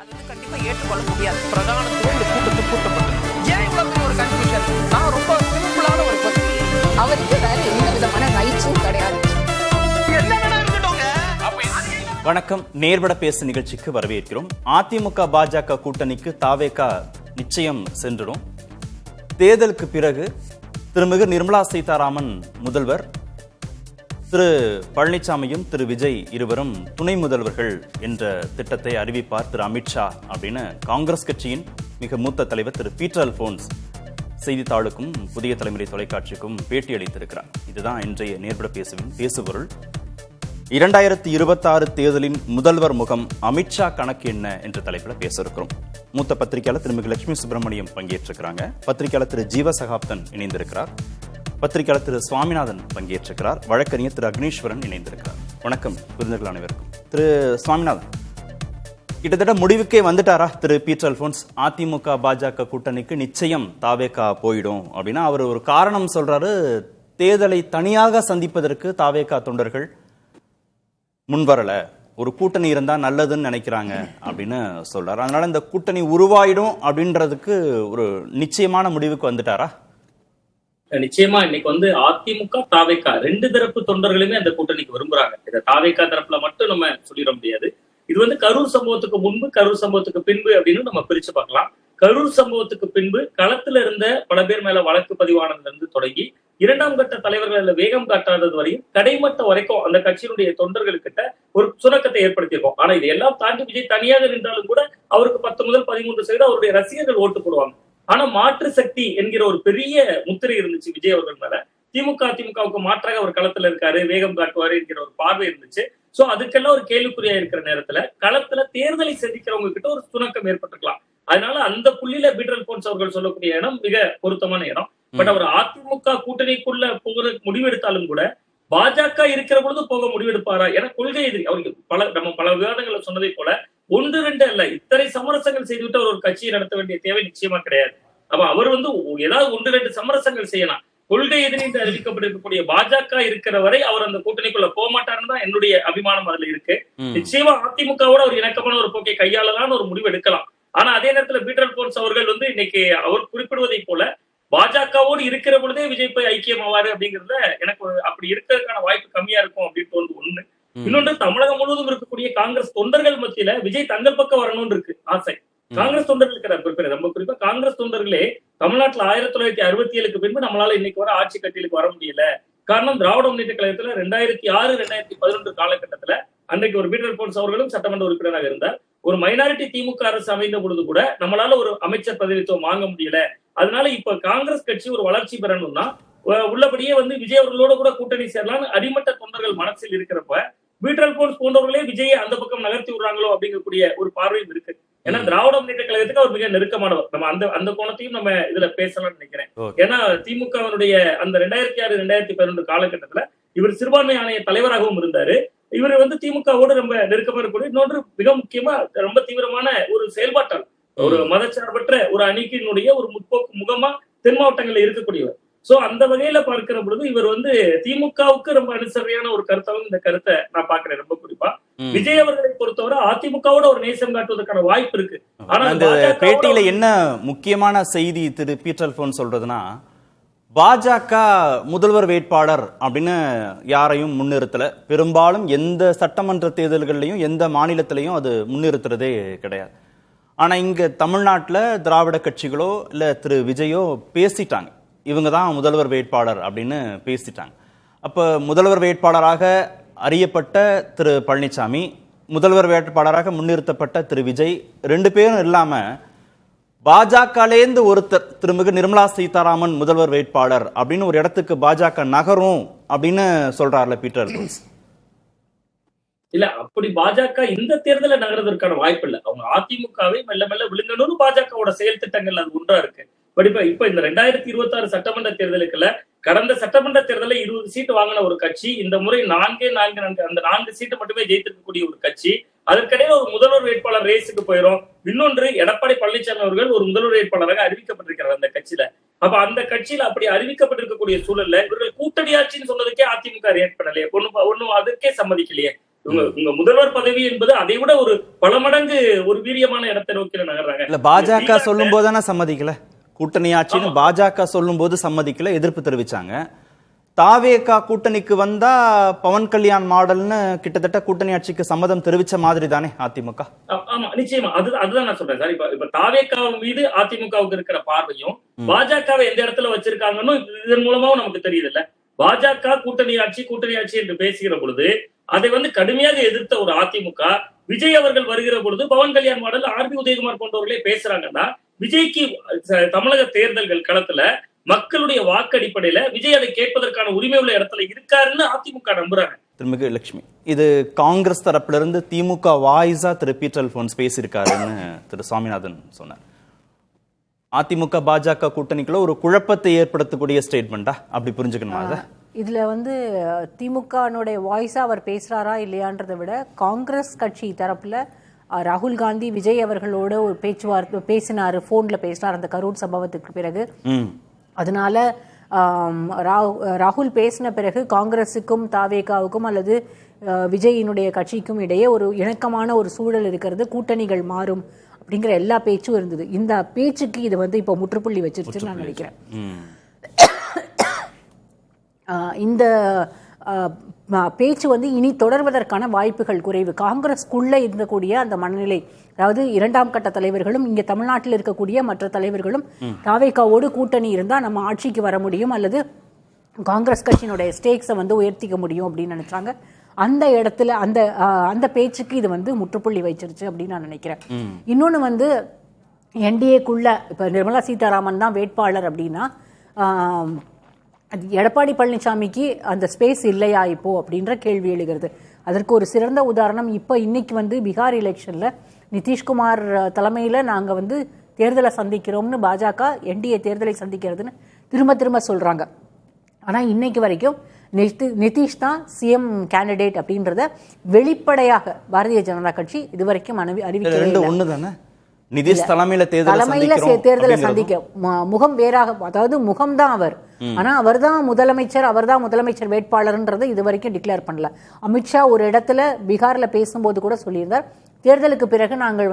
கண்டிப்பா ஏற்றுக்கொள்ள முடியாது. பிரதானத்துவம் இந்த கூட்டத்துக்கு கூட்டப்பட்டது. ஏன் இவ்வளவு பெரிய ஒரு கன்ஃபியூஷன்? நான் ரொம்ப சிம்பிளான ஒரு கொஸ்டின். அவருக்கு வேற எந்த விதமான ரைட்ஸும் கிடையாது. வணக்கம். நேர்பட பேசு நிகழ்ச்சிக்கு வரவேற்கிறோம். அதிமுக பாஜக கூட்டணிக்கு தாவேகா நிச்சயம் சென்றுடும். தேர்தலுக்கு பிறகு திருமிகு நிர்மலா சீதாராமன் முதல்வர், திரு பழனிசாமியும் திரு விஜய் இருவரும் துணை முதல்வர்கள் என்ற திட்டத்தை அறிவிப்பார் திரு அமித்ஷா அப்படின்னு காங்கிரஸ் கட்சியின் மிக மூத்த தலைவர் திரு பீட்டர் அல்போன்ஸ் செய்தித்தாளுக்கும் புதிய தலைமுறை தொலைக்காட்சிக்கும் பேட்டி அளித்திருக்கிறார். இதுதான் இன்றைய நேர்பட பேசுவின் பேசுபொருள். 2026 தேர்தலின் முதல்வர் முகம், அமித்ஷா கணக்கு என்ன என்ற தலைப்பில் பேச இருக்கிறோம். மூத்த பத்திரிகையாளர் திருமிகு லட்சுமி சுப்பிரமணியம் பங்கேற்றிருக்கிறாங்க. பத்திரிகையாளர் திரு ஜீவ சகாப்தன் இணைந்திருக்கிறார். பத்திரிகையாளர் திரு சுவாமிநாதன் பங்கேற்றிருக்கிறார். வழக்கறிஞர் திரு அக்னீஸ்வரன் இணைந்திருக்கிறார். வணக்கம் விருந்தினர்கள் அனைவருக்கும். திரு சுவாமிநாதன், கிட்டத்தட்ட முடிவுக்கே வந்துட்டாரா திரு பீட்டர் அல்போன்ஸ்? அதிமுக பாஜக கூட்டணிக்கு நிச்சயம் தாவேகா போயிடும் அப்படின்னா அவர் ஒரு காரணம் சொல்றாரு. தேர்தலை தனியாக சந்திப்பதற்கு தாவேகா தொண்டர்கள் முன்வரல, ஒரு கூட்டணி இருந்தா நல்லதுன்னு நினைக்கிறாங்க அப்படின்னு சொல்றாரு. அதனால இந்த கூட்டணி உருவாயிடும் அப்படின்றதுக்கு ஒரு நிச்சயமான முடிவுக்கு வந்துட்டாரா? நிச்சயமா இன்னைக்கு அதிமுக தாவேகா ரெண்டு தரப்பு தொண்டர்களுமே அந்த கூட்டணிக்கு விரும்புறாங்க. இதை தாவேகா தரப்புல மட்டும் நம்ம சொல்லிட முடியாது. இது கரூர் சம்பவத்துக்கு முன்பு, கரூர் சம்பவத்துக்கு பின்பு அப்படின்னு நம்ம பிரிச்சு பார்க்கலாம். கரூர் சம்பவத்துக்கு பின்பு களத்துல இருந்த பல பேர் மேல வழக்கு பதிவானதுல இருந்து தொடங்கி இரண்டாம் கட்ட தலைவர்கள் வேகம் காட்டாதது வரையும் கடைமட்ட வரைக்கும் அந்த கட்சியினுடைய தொண்டர்களுக்கிட்ட ஒரு சுணக்கத்தை ஏற்படுத்தியிருக்கோம். ஆனா இது எல்லாம் தாண்டி விஜய் தனியாக நின்றாலும் கூட அவருக்கு 10 முதல் 13% அவருடைய ரசிகர்கள் ஓட்டு போடுவாங்க. ஆனா மாற்று சக்தி என்கிற ஒரு பெரிய முத்திரை இருந்துச்சு விஜய் அவர்கள் மேல. அதிமுகவுக்கு மாற்றாக அவர் களத்துல இருக்காரு, வேகம் காட்டுவாரு என்கிற ஒரு பார்வை இருந்துச்சு. சோ அதுக்கெல்லாம் ஒரு கேள்விக்குறியா இருக்கிற நேரத்துல களத்துல தேர்தலை சந்திக்கிறவங்க கிட்ட ஒரு சுணக்கம் ஏற்பட்டிருக்கலாம். அதனால அந்த புள்ளியில பீட்டர் அல்போன்ஸ் அவர்கள் சொல்லக்கூடிய இடம் மிக பொருத்தமான இடம். பட் அவர் அதிமுக கூட்டணிக்குள்ள போகிற முடிவெடுத்தாலும் கூட பாஜக இருக்கிற பொழுது போக முடிவெடுப்பாரா? ஏன்னா கொள்கை எதிரி அவருக்கு. நம்ம பல விவாதங்களை சொன்னதை போல 1-2 அல்ல, இத்தனை சமரசங்கள் செய்துவிட்டு அவர் ஒரு கட்சியை நடத்த வேண்டிய தேவை நிச்சயமா கிடையாது. அப்ப அவர் ஏதாவது 1-2 சமரசங்கள் செய்யலாம். கொள்கை எதிரி என்று அறிவிக்கப்பட்டிருக்கக்கூடிய பாஜக இருக்கிற வரை அவர் அந்த கூட்டணிக்குள்ள போக மாட்டாருன்னு தான் என்னுடைய அபிமானம் அதுல இருக்கு. நிச்சயமா அதிமுகவோட ஒரு இணக்கமான ஒரு போக்கை கையாளலான்னு ஒரு முடிவு எடுக்கலாம். ஆனா அதே நேரத்துல பீட்டர் அல்போன்ஸ் அவர்கள் இன்னைக்கு அவர் குறிப்பிடுவதை போல பாஜகவோடு இருக்கிற பொழுதே விஜய் போய் ஐக்கியமாவாரு அப்படிங்கறத எனக்கு அப்படி இருக்கிறதுக்கான வாய்ப்பு கம்மியா இருக்கும் அப்படின்னு தோணுது ஒண்ணு. இன்னொன்று, தமிழகம் முழுவதும் இருக்கக்கூடிய காங்கிரஸ் தொண்டர்கள் மத்தியில விஜய் தங்கள் பக்கம் வரணும்னு இருக்கு ஆசை. காங்கிரஸ் தொண்டர்கள் ரொம்ப குறிப்பா காங்கிரஸ் தொண்டர்களே தமிழ்நாட்டுல 1967க்கு பின்பு நம்மளால இன்னைக்கு வர ஆட்சி கட்டிலுக்கு வர முடியல. காரணம், திராவிட முன்னேற்ற கழகத்துல 2006-2011 காலகட்டத்துல அன்றைக்கு ஒரு பீட்டர் அல்போன்ஸ் அவர்களும் சட்டமன்ற உறுப்பினராக இருந்தார். ஒரு மைனாரிட்டி திமுக அரசு அமைந்த பொழுது கூட நம்மளால ஒரு அமைச்சர் பதவித்துவம் வாங்க முடியல. அதனால இப்ப காங்கிரஸ் கட்சி ஒரு வளர்ச்சி பெறணும்னா உள்ளபடியே விஜய் அவர்களோட கூட கூட்டணி சேரலாம்னு அடிமட்ட தொண்டர்கள் மனசில் இருக்கிறப்ப பீட்டர் அல்போன்ஸ் போன்றவர்களே விஜயை அந்த பக்கம் நகர்த்தி விடுறாங்களோ அப்படிங்கக்கூடிய ஒரு பார்வையும் இருக்கு. ஏன்னா திராவிட முன்னேற்ற கழகத்துக்கு அவர் மிக நெருக்கமானவர். நம்ம அந்த கோணத்தையும் நம்ம இதுல பேசலாம்னு நினைக்கிறேன். ஏன்னா திமுகவினுடைய அந்த 2006-2011 காலகட்டத்துல இவர் சிறுபான்மை ஆணைய தலைவராகவும் இருந்தாரு. இவர் திமுகவோடு ரொம்ப நெருக்கமா இருக்கக்கூடிய, இன்னொன்று மிக முக்கியமா ரொம்ப தீவிரமான ஒரு செயல்பாட்டாளர், ஒரு மதச்சார்பற்ற ஒரு அணிக்கினுடைய ஒரு முற்போக்கு முகமா தென் மாவட்டங்கள்ல இருக்கக்கூடியவர். சோ அந்த வகையில பார்க்கிற பொழுது இவர் திமுகவுக்கு ரொம்ப அனுசரியான ஒரு கருத்தாவும் இந்த கருத்தை நான் பாக்குறேன். ரொம்ப குறிப்பா விஜய் அவர்களை பொறுத்தவரை அதிமுகவோட ஒரு நேசம் காட்டுவதற்கான வாய்ப்பு இருக்கு. ஆனா அந்த பேட்டியில என்ன முக்கியமான செய்தி திரு பீட்டர் அல்போன்ஸ் சொல்றதுன்னா, பாஜக முதல்வர் வேட்பாளர் அப்படின்னு யாரையும் முன்னிறுத்தல. பெரும்பாலும் எந்த சட்டமன்ற தேர்தல்கள்லையும் எந்த மாநிலத்திலையும் அது முன்னிறுத்துறதே கிடையாது. ஆனா இங்க தமிழ்நாட்டில் திராவிட கட்சிகளோ இல்ல திரு விஜயோ பேசிட்டாங்க, இவங்க தான் முதல்வர் வேட்பாளர் அப்படின்னு பேசிட்டாங்க. அப்ப முதல்வர் வேட்பாளராக அறியப்பட்ட திரு பழனிசாமி, முதல்வர் வேட்பாளராக முன்னிறுத்தப்பட்ட திரு விஜய், 2 பேரும் இல்லாம பாஜகலேந்து ஒருத்தர் திருமிகு நிர்மலா சீதாராமன் முதல்வர் வேட்பாளர் அப்படின்னு ஒரு இடத்துக்கு பாஜக நகரும் அப்படின்னு சொல்றாருல பீட்டர் அல்போன்ஸ். இல்ல, அப்படி பாஜக இந்த தேர்தலை நகர்றதற்கான வாய்ப்பு இல்லை. அவங்க அதிமுகவை மெல்ல மெல்ல விழுங்கணும்னு பாஜகவோட செயல் திட்டங்கள் அது ஒன்றா இருக்கு. பட் இப்ப இந்த 2026 சட்டமன்ற தேர்தலுக்குள்ள கடந்த சட்டமன்ற தேர்தலில் 20 சீட்டு வாங்கின ஒரு கட்சி இந்த முறை 4 அந்த 4 சீட்டு மட்டுமே ஜெயித்திருக்கக்கூடிய ஒரு கட்சி. அதற்கிடையில ஒரு முதல்வர் வேட்பாளர் ரேஸுக்கு போயிடும். இன்னொன்று, எடப்பாடி பழனிசாமி அவர்கள் ஒரு முதல்வர் வேட்பாளராக அறிவிக்கப்பட்டிருக்கிறார் அந்த கட்சியில. அப்ப அந்த கட்சியில அப்படி அறிவிக்கப்பட்டிருக்கக்கூடிய சூழல்ல இவர்கள் கூட்டணி ஆட்சின்னு சொன்னதுக்கே அதிமுக ரியாக்ட் பண்ணலையே, ஒண்ணும் அதற்கே சம்மதிக்கலையே. உங்க முதல்வர் பதவி என்பது அதை விட ஒரு பல மடங்கு ஒரு வீரியமான இடத்தை நோக்கி நகர்றாங்க. இல்ல பாஜக சொல்லும் போதுதானே சம்மதிக்கல, கூட்டணி ஆட்சின்னு பாஜக சொல்லும் போது சம்மதிக்கல, எதிர்ப்பு தெரிவிச்சாங்க. தாவேகா கூட்டணிக்கு வந்தா பவன் கல்யாண் மாடல்னு கிட்டத்தட்ட கூட்டணி ஆட்சிக்கு சம்மதம் தெரிவிச்ச மாதிரி தானே அதிமுக. ஆமா நிச்சயமா, அதுதான் நான் சொல்றேன் சார். இப்ப தாவேகா மீது அதிமுகவுக்கு இருக்கிற பார்வையும் பாஜகவை எந்த இடத்துல வச்சிருக்காங்கன்னு இதன் மூலமாவும் நமக்கு தெரியுது இல்ல. பாஜக கூட்டணி ஆட்சி என்று பேசுகிற பொழுது அதை கடுமையாக எதிர்த்த ஒரு அதிமுக, விஜய் அவர்கள் வருகிற பொழுது பவன் கல்யாண் மாடல், ஆர்பி உதயகுமார் போன்றவர்களே பேசுறாங்கன்னா, விஜய்க்கு தமிழக தேர்தல்கள் களத்துல மக்களுடைய வாக்கடிப்படையில விஜய் அதை கேட்பதற்கான உரிமை உள்ள இடத்துல இருக்காருன்னு அதிமுக நம்புறாங்க. திருமிகு லட்சுமி, இது காங்கிரஸ் தரப்புல இருந்து திமுக வாய்ஸா திரு பீட்டர் அல்போன்ஸ் பேசியிருக்காருன்னு திரு சுவாமிநாதன் சொன்னார். அதிமுக பாஜக கூட்டணிக்குள்ள ஒரு குழப்பத்தை ஏற்படுத்தக்கூடிய ஸ்டேட்மெண்டா அப்படி புரிஞ்சுக்கணுமா? அதை இதுல திமுகனுடைய வாய்ஸா அவர் பேசுறாரா இல்லையான்றதை விட காங்கிரஸ் கட்சி தரப்புல ராகுல் காந்தி விஜய் அவர்களோட ஒரு பேச்சுவார்த்தை பேசினாரு, போன்ல பேசினார் அந்த கரூர் சம்பவத்துக்கு பிறகு. அதனால ராகுல் பேசின பிறகு காங்கிரஸுக்கும் தாவேகாவுக்கும் அல்லது விஜயினுடைய கட்சிக்கும் இடையே ஒரு இணக்கமான ஒரு சூழல் இருக்கிறது, கூட்டணிகள் மாறும் அப்படிங்கிற எல்லா பேச்சும் இருந்தது. இந்த பேச்சுக்கு இது இப்போ முற்றுப்புள்ளி வச்சிருச்சுன்னு நான் நினைக்கிறேன். இந்த பேச்சு இனி தொடர்வதற்கான வாய்ப்புகள் குறைவு. காங்கிரஸ்குள்ள இருந்தக்கூடிய அந்த மனநிலை, அதாவது இரண்டாம் கட்ட தலைவர்களும் இங்க தமிழ்நாட்டில் இருக்கக்கூடிய மற்ற தலைவர்களும் தாவேகாவோடு கூட்டணி இருந்தா நம்ம ஆட்சிக்கு வர முடியும் அல்லது காங்கிரஸ் கட்சியினுடைய ஸ்டேக்ஸை உயர்த்திக்க முடியும் அப்படின்னு நினைச்சாங்க. அந்த இடத்துல அந்த பேச்சுக்கு இது முற்றுப்புள்ளி வச்சிருச்சு அப்படின்னு நான் நினைக்கிறேன். இன்னொன்னு என்டிஏக்குள்ள இப்ப நிர்மலா சீதாராமன் தான் வேட்பாளர் அப்படின்னா எடப்பாடி பழனிசாமிக்கு அந்த ஸ்பேஸ் இல்லையா இப்போ அப்படின்ற கேள்வி எழுகிறது. அதற்கு ஒரு சிறந்த உதாரணம் இன்னைக்கு பீகார் எலெக்ஷன்ல நிதிஷ்குமார் தலைமையில நாங்க தேர்தலை சந்திக்கிறோம்னு பாஜக என்டிஏ தேர்தலை சந்திக்கிறதுன்னு திரும்ப சொல்றாங்க. ஆனா இன்னைக்கு வரைக்கும் நிதிஷ் தான் சிஎம் கேண்டிடேட் அப்படின்றத வெளிப்படையாக பாரதிய ஜனதா கட்சி இதுவரைக்கும் அறிவிக்கிறது. நிதிஷ் தலைமையில தேர்தலை சந்திக்க முகம் வேறாக, அதாவது முகம்தான் அவர், ஆனா அவர்தான் முதலமைச்சர் வேட்பாளர்ன்றதை இதுவரைக்கும் டிக்ளேர் பண்ணல. அமித்ஷா ஒரு இடத்துல பீகார்ல பேசும்போது கூட சொல்லியிருந்தார், தேர்தலுக்கு பிறகு நாங்கள்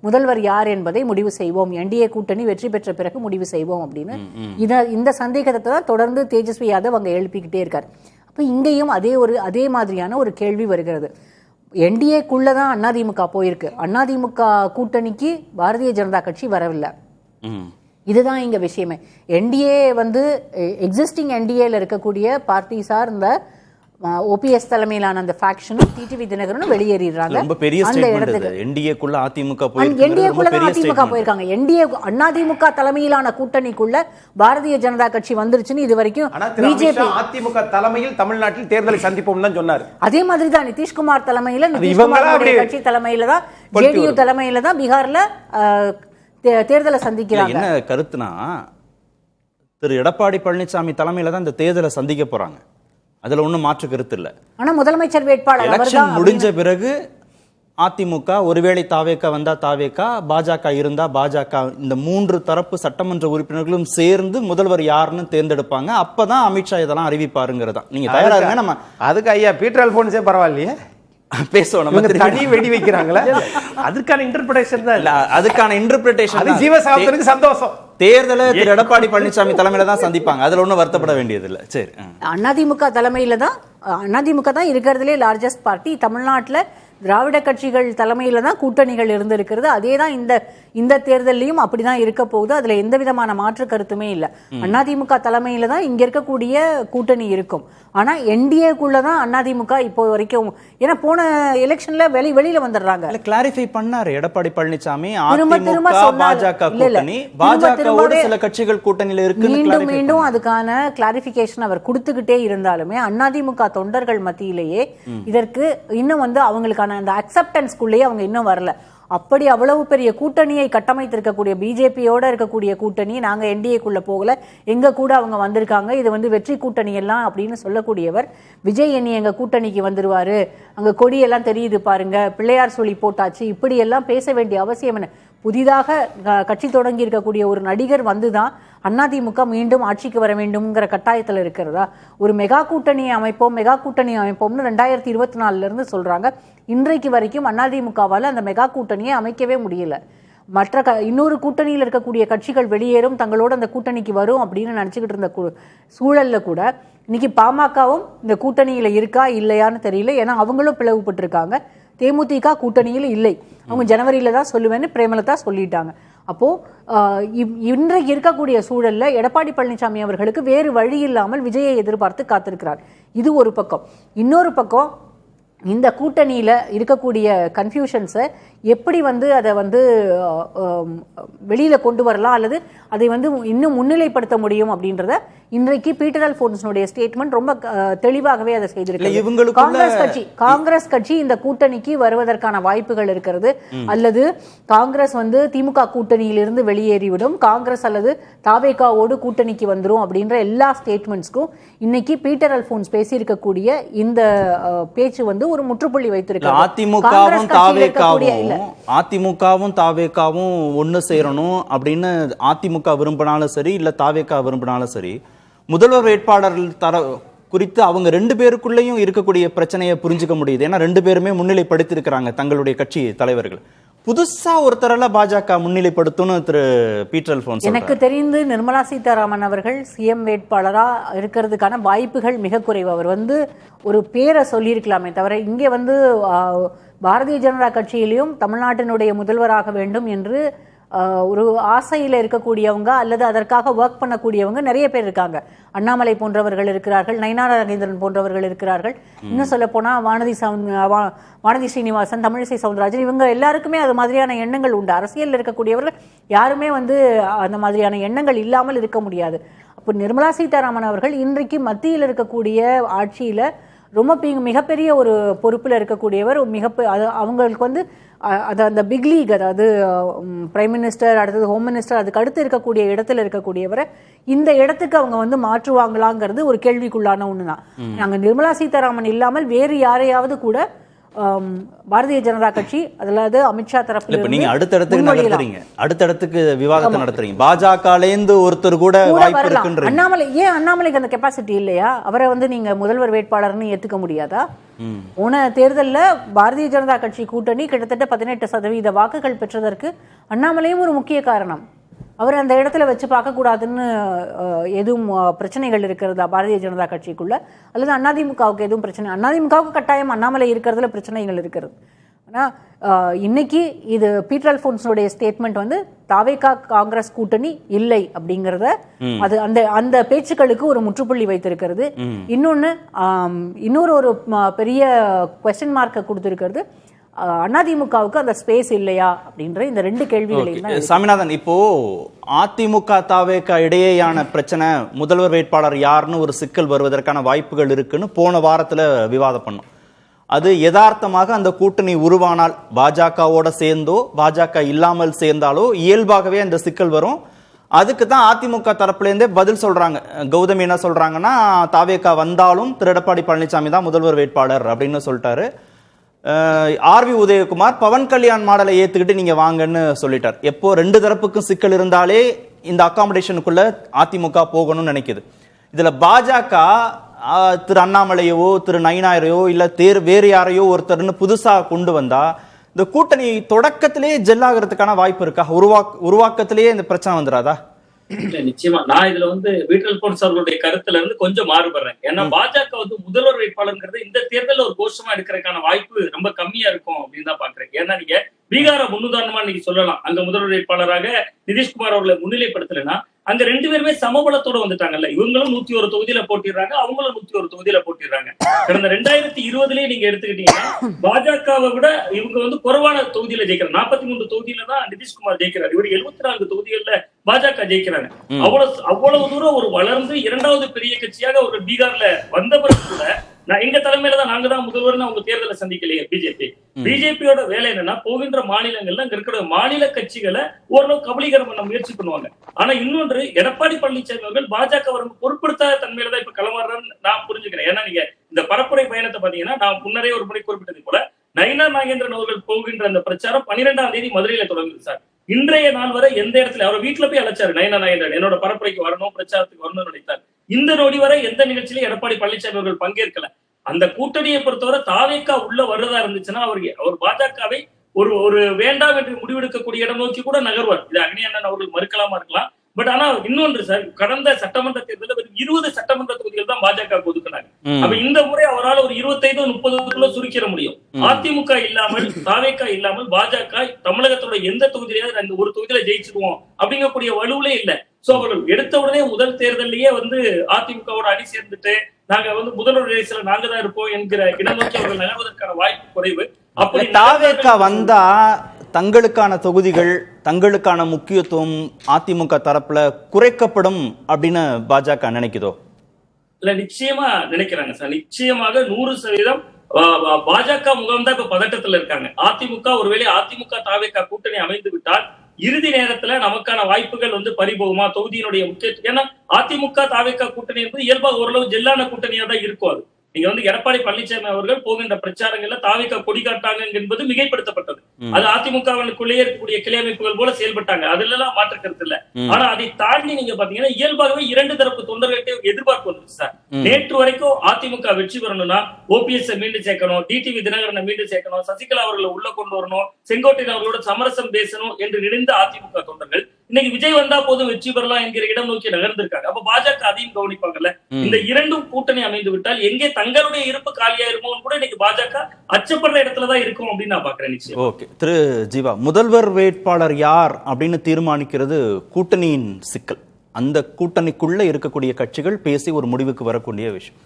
முதல்வர் யார் என்பதை முடிவு செய்வோம், என்டிஏ கூட்டணி வெற்றி பெற்ற பிறகு முடிவு செய்வோம் அப்படின்னு. இந்த சந்தேகத்தை தான் தொடர்ந்து தேஜஸ்வி யாதவ் அங்க எழுப்பிக்கிட்டே இருக்கார். அப்ப இங்கேயும் அதே மாதிரியான ஒரு கேள்வி வருகிறது. என்டிஏக்குள்ளதான் அதிமுக போயிருக்கு, அதிமுக கூட்டணிக்கு பாரதிய ஜனதா கட்சி வரவில்லை. இதுதான் இங்க விஷயமே. என்டிஏ எக்ஸிஸ்டிங் என்டிஏல இருக்கக்கூடிய பார்ட்டிஸார் இந்த ஓபிஎஸ் தலைமையிலான அந்த ஃபேக்ஷனும் டிடிவி தினகரனும் வெளியேறிடுறாங்க. அந்த இடத்துக்கு என்டிஏக்குள்ள அதிமுக போயிருக்காங்க. என்டிஏ அதிமுக தலைமையிலான கூட்டணிக்குள்ள பாரதிய ஜனதா கட்சி வந்துருச்சுன்னு இது வரைக்கும் பிஜேபி அதிமுக தலைமையில் தமிழ்நாட்டில் தேர்தலை சந்திப்போம் தான் சொன்னார். அதே மாதிரி தான் நிதிஷ்குமார் தலைமையில கட்சி தலைமையில தான் ஜேடியு தலைமையில தான் பீகார்ல தேர்தலை சந்திக்கிறாங்க. என்ன கருத்துனா, திரு எடப்பாடி பழனிசாமி தலைமையில தான் இந்த தேர்தலை சந்திக்க போறாங்க, அதுல ஒண்ணும் மாற்று கருத்து இல்ல. ஆனா முதலமைச்சர் வேட்பாளர் எலெக்ஷன் முடிஞ்ச பிறகு அதிமுக ஒருவேளை தாவேகா வந்தா தாவேகா, பாஜக இருந்தா பாஜக, இந்த மூன்று தரப்பு சட்டமன்ற உறுப்பினர்களும் சேர்ந்து முதல்வர் யாருன்னு தேர்ந்தெடுப்பாங்க. அப்பதான் அமித்ஷா இதெல்லாம் அறிவிப்பாருங்கிறதா. நீங்க தயாரா இருங்க. நம்ம அதுக்கு ஐயா பீட்டர் அல்போன்ஸே பரவாயில்லையே பேசுவோம். தனி வெடி வைக்கிறாங்களா, அதுக்கான இன்டர்பிரேஷன் தான் இல்ல, அதுக்கான இன்டர்பிரேஷன் ஜீவசகாப்தனுக்கு சந்தோஷம். தேர்தலை திரு எடப்பாடி பழனிசாமி தலைமையில தான் சந்திப்பாங்க, அதுல ஒன்றும் வருத்தப்பட வேண்டியது இல்லை. சரி, அதிமுக தலைமையில தான், அதிமுக தான் இருக்கிறதுலே லார்ஜஸ்ட் பார்ட்டி தமிழ்நாட்டில். திராவிட கட்சிகள் தலைமையில தான் கூட்டணிகள் இருந்திருக்கிறது. அதே தான் இந்த தேர்தலையும் அப்படிதான் இருக்க போகுது. அதுல எந்த விதமான மாற்று கருத்துமே இல்லை. அதிமுக தலைமையில தான் இங்க இருக்கக்கூடிய கூட்டணி இருக்கும். ஆனா என்டிஏக்குள்ளதான் அதிமுக இப்போ வரைக்கும், ஏன்னா போன எலெக்ஷன்ல வெளியில வந்துடுறாங்க. கிளாரிஃபை பண்ணாரு எடப்பாடி பழனிசாமி, பாஜக கூட்டணி, பாஜகவோட சில கட்சிகள் கூட்டணியில இருக்கு. மீண்டும் அதுக்கான கிளாரிபிகேஷன் அவர் கொடுத்துக்கிட்டே இருந்தாலுமே அதிமுக தொண்டர்கள் மத்தியிலேயே இதற்கு இன்னும் அவங்களுக்கான அந்த அக்செப்டன்ஸ்குள்ளேயே அவங்க இன்னும் வரல. அப்படி அவ்வளவு பெரிய கூட்டணியை கட்டமைத்திருக்கக்கூடிய பிஜேபியோட இருக்கக்கூடிய கூட்டணி, நாங்க என்டிஏக்குள்ள போகல, எங்க கூட அவங்க வந்திருக்காங்க, இது வெற்றி கூட்டணி எல்லாம் அப்படின்னு சொல்லக்கூடியவர் விஜய் எண்ணி எங்க கூட்டணிக்கு வந்துருவாரு, அங்க கொடியெல்லாம் தெரியுது பாருங்க, பிள்ளையார் சொல்லி போட்டாச்சு, இப்படி எல்லாம் பேச வேண்டிய அவசியம் என்ன? புதிதாக கட்சி தொடங்கி இருக்கக்கூடிய ஒரு நடிகர் வந்துதான் அதிமுக மீண்டும் ஆட்சிக்கு வர வேண்டும்ங்கிற கட்டாயத்தில் இருக்கிறதா? ஒரு மெகா கூட்டணியை அமைப்போம்னு 2024 இருந்து சொல்றாங்க. இன்றைக்கு வரைக்கும் அதிமுகவால் அந்த மெகா கூட்டணியை அமைக்கவே முடியல. மற்ற இன்னொரு கூட்டணியில் இருக்கக்கூடிய கட்சிகள் வெளியேறும், தங்களோட அந்த கூட்டணிக்கு வரும் அப்படின்னு நினைச்சுக்கிட்டு இருந்த சூழல்ல கூட இன்னைக்கு பாமகவும் இந்த கூட்டணியில இருக்கா இல்லையான்னு தெரியல. ஏன்னா அவங்களும் பிளவுபட்டிருக்காங்க. தேமுதிக கூட்டணியில் இல்லை, அவங்க ஜனவரியில தான் சொல்லுவேன்னு பிரேமலதா சொல்லிட்டாங்க. அப்போ இன்றைக்கு இருக்கக்கூடிய சூழல்ல எடப்பாடி பழனிசாமி அவர்களுக்கு வேறு வழி இல்லாமல் விஜயை எதிர்பார்த்து காத்திருக்கிறார். இது ஒரு பக்கம். இன்னொரு பக்கம் இந்த கூட்டணியில இருக்கக்கூடிய கன்ஃபியூஷன்ஸை எப்படி அதை வெளியில கொண்டு வரலாம் அல்லது அதை இன்னும் முன்னிலைப்படுத்த முடியும் அப்படின்றத இன்றைக்கு பீட்டர் அல்போன்ஸினுடைய ஸ்டேட்மெண்ட் ரொம்ப தெளிவாகவே அதை செய்திருக்கிறது. காங்கிரஸ் கட்சி இந்த கூட்டணிக்கு வருவதற்கான வாய்ப்புகள் இருக்கிறது, அல்லது காங்கிரஸ் திமுக கூட்டணியிலிருந்து வெளியேறிவிடும், காங்கிரஸ் அல்லது தாவேகாவோடு கூட்டணிக்கு வந்துரும் அப்படின்ற எல்லா ஸ்டேட்மெண்ட்ஸ்க்கும் இன்னைக்கு பீட்டர் அல்போன்ஸ் பேசியிருக்கக்கூடிய இந்த பேச்சு ஒரு முற்றுப்புள்ளி வைத்திருக்கிறது. அதிமுகவும் தாவேகாவும் ஒன்னு சேரணும் அப்படின்னு அதிமுக விரும்பினாலும் சரி, இல்ல தாவேகா விரும்பினாலும் சரி, முதல்வர் வேட்பாளர் குறித்து அவங்க 2 பேருக்குள்ளேயும் இருக்கக்கூடிய பிரச்சனையை புரிஞ்சுக்க முடியுது. ஏன்னா 2 பேருமே முன்னிலைப்படுத்திருக்கிறாங்க தங்களுடைய கட்சி தலைவர்கள். புதுசா ஒருத்தரால பாஜக முன்னிலைப்படுத்தும் திரு பீட்டர் அல்போன்ஸ். எனக்கு தெரிந்து நிர்மலா சீதாராமன் அவர்கள் சிஎம் வேட்பாளரா இருக்கிறதுக்கான வாய்ப்புகள் மிக குறைவு. அவர் ஒரு பேரை சொல்லியிருக்கலாமே தவிர இங்கே பாரதிய ஜனதா கட்சியிலையும் தமிழ்நாட்டினுடைய முதல்வராக வேண்டும் என்று ஒரு ஆசையில இருக்கக்கூடியவங்க அல்லது அதற்காக ஒர்க் பண்ணக்கூடியவங்க நிறைய பேர் இருக்காங்க. அண்ணாமலை போன்றவர்கள் இருக்கிறார்கள், நயினார் நாகேந்திரன் போன்றவர்கள் இருக்கிறார்கள். இன்னும் சொல்ல போனா வானதி ஸ்ரீனிவாசன், தமிழிசை சவுந்தரராஜன், இவங்க எல்லாருக்குமே அது மாதிரியான எண்ணங்கள் உண்டு. அரசியல் இருக்கக்கூடியவர்கள் யாருமே அந்த மாதிரியான எண்ணங்கள் இல்லாமல் இருக்க முடியாது. அப்போ நிர்மலா சீதாராமன் அவர்கள் இன்றைக்கு மத்தியில் இருக்கக்கூடிய ஆட்சியில ரொம்ப மிகப்பெரிய ஒரு பொறுப்புல இருக்கக்கூடியவர். அவங்களுக்கு அந்த பிக் லீக், அதாவது பிரைம் மினிஸ்டர், அடுத்தது ஹோம் மினிஸ்டர், அதுக்கு அடுத்து இருக்கக்கூடிய இடத்துல இருக்கக்கூடியவரை இந்த இடத்துக்கு அவங்க மாற்றுவாங்களாங்கிறது ஒரு கேள்விக்குள்ளான ஒண்ணுதான். நாங்க நிர்மலா சீதாராமன் இல்லாமல் வேறு யாரையாவது கூட பாரதிய ஜனதா கட்சி, அதாவது அமித்ஷா தரப்புல நீங்க அடுத்தடுத்துக்கு விவாதத்தை நடத்துறீங்க. பாஜகலேந்து ஒருத்தர் கூட வாய்ப்பு இருக்குன்றீங்க. அண்ணாமலைக்கு அந்த கெப்பாசிட்டி இல்லையா? அவரை நீங்க முதல்வர் வேட்பாளர்னு ஏத்துக்க முடியாதா? போன தேர்தல்ல பாரதிய ஜனதா கட்சி கூட்டணி கிட்டத்தட்ட 18% வாக்குகள் பெற்றதற்கு அண்ணாமலையும் ஒரு முக்கிய காரணம். அவர் அந்த இடத்துல வச்சு பார்க்க கூடாதுன்னு எதுவும் பிரச்சனைகள் இருக்கிறதா பாரதிய ஜனதா கட்சிக்குள்ள, அல்லது அதிமுகவுக்கு எதுவும் பிரச்சனை? அதிமுகவுக்கு கட்டாயம் அண்ணாமலை இருக்கிறதுல பிரச்சனைகள் இருக்கிறது. ஆனா இன்னைக்கு இது பீட்டர் அல்போன்ஸுடைய ஸ்டேட்மெண்ட் தாவேகா காங்கிரஸ் கூட்டணி இல்லை அப்படிங்கறத அது அந்த பேச்சுக்களுக்கு ஒரு முற்றுப்புள்ளி வைத்திருக்கிறது. இன்னொரு ஒரு பெரிய குவெஸ்டின் மார்க்க கொடுத்திருக்கிறது. அதிமுகவுக்கு அந்த ஸ்பேஸ் இல்லையா அப்படின்ற இந்த 2 கேள்விகளையும். சாமிநாதன், இப்போ அதிமுக தாவேகா இடையேயான பிரச்சனை, முதல்வர் வேட்பாளர் யாருன்னு ஒரு சிக்கல் வருவதற்கான வாய்ப்புகள் இருக்குன்னு போன வாரத்துல விவாதம் பண்ணோம். அது யதார்த்தமாக அந்த கூட்டணி உருவானால் பாஜகவோட சேர்ந்தோ பாஜக இல்லாமல் சேர்ந்தாலோ இயல்பாகவே அந்த சிக்கல் வரும். அதுக்கு தான் அதிமுக தரப்புல இருந்தே பதில் சொல்றாங்க. கௌதமி என்ன சொல்றாங்கன்னா, தாவேகா வந்தாலும் திரு எடப்பாடி பழனிசாமி தான் முதல்வர் வேட்பாளர் அப்படின்னு சொல்லிட்டாரு. ஆர்வி உதயகுமார் பவன் கல்யாண் மாடலை ஏத்துக்கிட்டு நீங்க வாங்கன்னு சொல்லிட்டார். எப்போ 2 தரப்புக்கும் சிக்கல் இருந்தாலே இந்த அகாமடேஷனுக்குள்ள அதிமுக போகணும்னு நினைக்குது. இதுல பாஜக திரு அண்ணாமலையோ திரு நயினாரையோ இல்ல வேறு யாரையோ ஒருத்தர்னு புதுசா கொண்டு வந்தா இந்த கூட்டணி தொடக்கத்திலேயே ஜெல்லாகிறதுக்கான வாய்ப்பு இருக்கா? உருவாக்கத்திலேயே இந்த பிரச்சனை வந்துடாதா? இல்ல, நிச்சயமா நான் இதுல பீட்டர் அல்போன்ஸ் அவர்களுடைய கருத்துல இருந்து கொஞ்சம் மாறுபடுறேன். ஏன்னா பாஜக முதல்வர் வேட்பாளர்ங்கிறது இந்த தேர்தலில் ஒரு கோஷமா எடுக்கிறதுக்கான வாய்ப்பு ரொம்ப கம்மியா இருக்கும் அப்படின்னு தான் பாக்குறேன். ஏன்னா நீங்க பீகார முன்னுதாரணமா இன்னைக்கு சொல்லலாம். அங்க முதல்வர் வேட்பாளராக நிதிஷ்குமார் அவர்களை முன்னிலைப்படுத்தலைன்னா அங்க 2 பேருமே சமபலத்தோட வந்துட்டாங்கல்ல. இவங்களும் 101 தொகுதியில போட்டிடுறாங்க, அவங்களும் 101 தொகுதியில போட்டிடுறாங்க. கடந்த 2020லயே நீங்க எடுத்துக்கிட்டீங்கன்னா பாஜகவை விட இவங்க குறைவான தொகுதியில ஜெயிக்கிறாங்க. 43 தொகுதியில தான் நிதிஷ்குமார் ஜெயிக்கிறார். இவர் 74 தொகுதிகள்ல பாஜக ஜெயிக்கிறாங்க. அவ்வளவு தூரம் ஒரு வளர்ந்து 2வது பெரிய கட்சியாக ஒரு பீகார்ல வந்த பிறகு கூட எங்க தலைமையில தான் நாங்க தான் முதல்வர் அவங்க தேர்தலை சந்திக்கலையே பிஜேபியோட வேலை என்னன்னா போகின்ற மாநிலங்கள்ல அங்க இருக்கிற மாநில கட்சிகளை ஓரளவு கபலீகரம் பண்ண முயற்சி பண்ணுவாங்க. ஆனா இன்னொன்று, எடப்பாடி பழனிசாமி அவர்கள் பாஜக பொருட்படுத்தாத தன்மையில தான் இப்ப களமாடுறான்னு நான் புரிஞ்சுக்கிறேன். ஏன்னா நீங்க இந்த பரப்புரை பயணத்தை பாத்தீங்கன்னா, நான் முன்னரே ஒரு முறை குறிப்பிட்டது போல நயினார் நாகேந்திரன் அவர்கள் போகின்ற அந்த பிரச்சாரம் 12ஆம் தேதி மதுரையில தொடங்குது சார். இன்றைய நாள் வரை எந்த இடத்துல அவர் வீட்டுல போய் அழைச்சாரு நயனா நாயந்திரன் என்னோட பரப்புரைக்கு வரணும், பிரச்சாரத்துக்கு வரணும்னு நினைத்தார். இந்த நொடி வரை எந்த நிகழ்ச்சியிலும் எடப்பாடி பழனிசாமி அவர்கள் பங்கேற்கல. அந்த கூட்டணியை பொறுத்தவரை தாவேக்கா உள்ள வருவதா இருந்துச்சுன்னா அவர் பாஜகவை ஒரு வேண்டாம் என்று முடிவெடுக்கக்கூடிய இடம் நோக்கி கூட நகர்வார். இது அக்னி அண்ணன் அவர்கள் மறுக்கலாமா இருக்கலாம். பட் ஆனா இன்னொன்று சார், கடந்த சட்டமன்ற தேர்தலில் 20 சட்டமன்ற தொகுதிகள் தான் பாஜக ஒதுக்குனாங்க. அப்ப இந்த முறை அவரால் ஒரு 25-30 சுருக்கிற முடியும். அதிமுக இல்லாமல் தாவேக்கா இல்லாமல் பாஜக தமிழகத்தோட எந்த தொகுதியிலாவது அந்த ஒரு தொகுதியில ஜெயிச்சிருவோம் அப்படிங்கக்கூடிய வலுவிலே இல்ல. சோ அவர்கள் எடுத்த உடனே முதல் தேர்தலையே அதிமுகவோட அணி சேர்ந்துட்டு நாங்க முதல்வர் ரேஸ்ல நாங்க தான் இருப்போம் என்கிற இடம் நோக்கி அவர்கள் நகர்வதற்கான வாய்ப்பு குறைவு. அப்படி தாவேக்கா வந்தா தங்களுக்கான தொகுதிகள், தங்களுக்கான முக்கியத்துவம் அதிமுக தரப்புல குறைக்கப்படும் அப்படின்னு பாஜக நினைக்குதோ? இல்ல, நிச்சயமா நினைக்கிறாங்க சார். நிச்சயமாக 100% பாஜக முகாம் தான் இப்ப பதட்டத்துல இருக்காங்க. அதிமுக ஒருவேளை அதிமுக தாவேக்கா கூட்டணி அமைந்து விட்டால் இறுதி நேரத்துல நமக்கான வாய்ப்புகள் பறிபோகுமா, தொகுதியினுடைய முக்கியத்துவம். ஏன்னா அதிமுக தாவேக்கா கூட்டணி என்பது இயல்பாக ஓரளவு ஜெல்லான கூட்டணியா தான் இருக்கும். அது நீங்க எடப்பாடி பழனிசாமி அவர்கள் போகின்ற பிரச்சாரங்கள்ல தாவேக்கா கொடி காட்டாங்க என்பது மிகைப்படுத்தப்பட்டது. அது அதிமுகவுக்குள்ளேயே இருக்கக்கூடிய கிளை அமைப்புகள் போல செயல்பட்டாங்க. அதுல எல்லாம் மாற்று கருத்து இல்ல. ஆனா அதை தாண்டி நீங்க பாத்தீங்கன்னா இயல்பாகவே 2 தரப்பு தொண்டர்கள்ட்ட எதிர்பார்ப்பு வந்துச்சு சார். நேற்று வரைக்கும் அதிமுக வெற்றி பெறணும்னா ஓபிஎஸ் மீண்டும் சேர்க்கணும், டிடிவி தினகரனை மீண்டும் சேர்க்கணும், சசிகலா அவர்களை உள்ள கொண்டு வரணும், செங்கோட்டையன் அவர்களோட சமரசம் பேசணும் என்று நினைந்த அதிமுக தொண்டர்கள் இன்னைக்கு விஜய் வந்தா போதும் வெற்றி பெறலாம் என்கிற இடம் நோக்கி நகர்ந்திருக்காங்க. அப்ப பாஜக அதையும் கவனிப்பாங்கல்ல. இந்த இரண்டும் கூட்டணி அமைந்து விட்டால் எங்கே தங்களுடைய இருப்பு காலியாயிருமோன்னு கூட இன்னைக்கு பாஜக அச்சப்படுற இடத்துலதான் இருக்கும் அப்படின்னு நான் பாக்குறேன். நிச்சயம். ஓகே, திரு ஜீவா, முதல்வர் வேட்பாளர் யார் அப்படின்னு தீர்மானிக்கிறது கூட்டணியின் சிக்கல். அந்த கூட்டணிக்குள்ள இருக்கக்கூடிய கட்சிகள் பேசி ஒரு முடிவுக்கு வரக்கூடிய விஷயம்.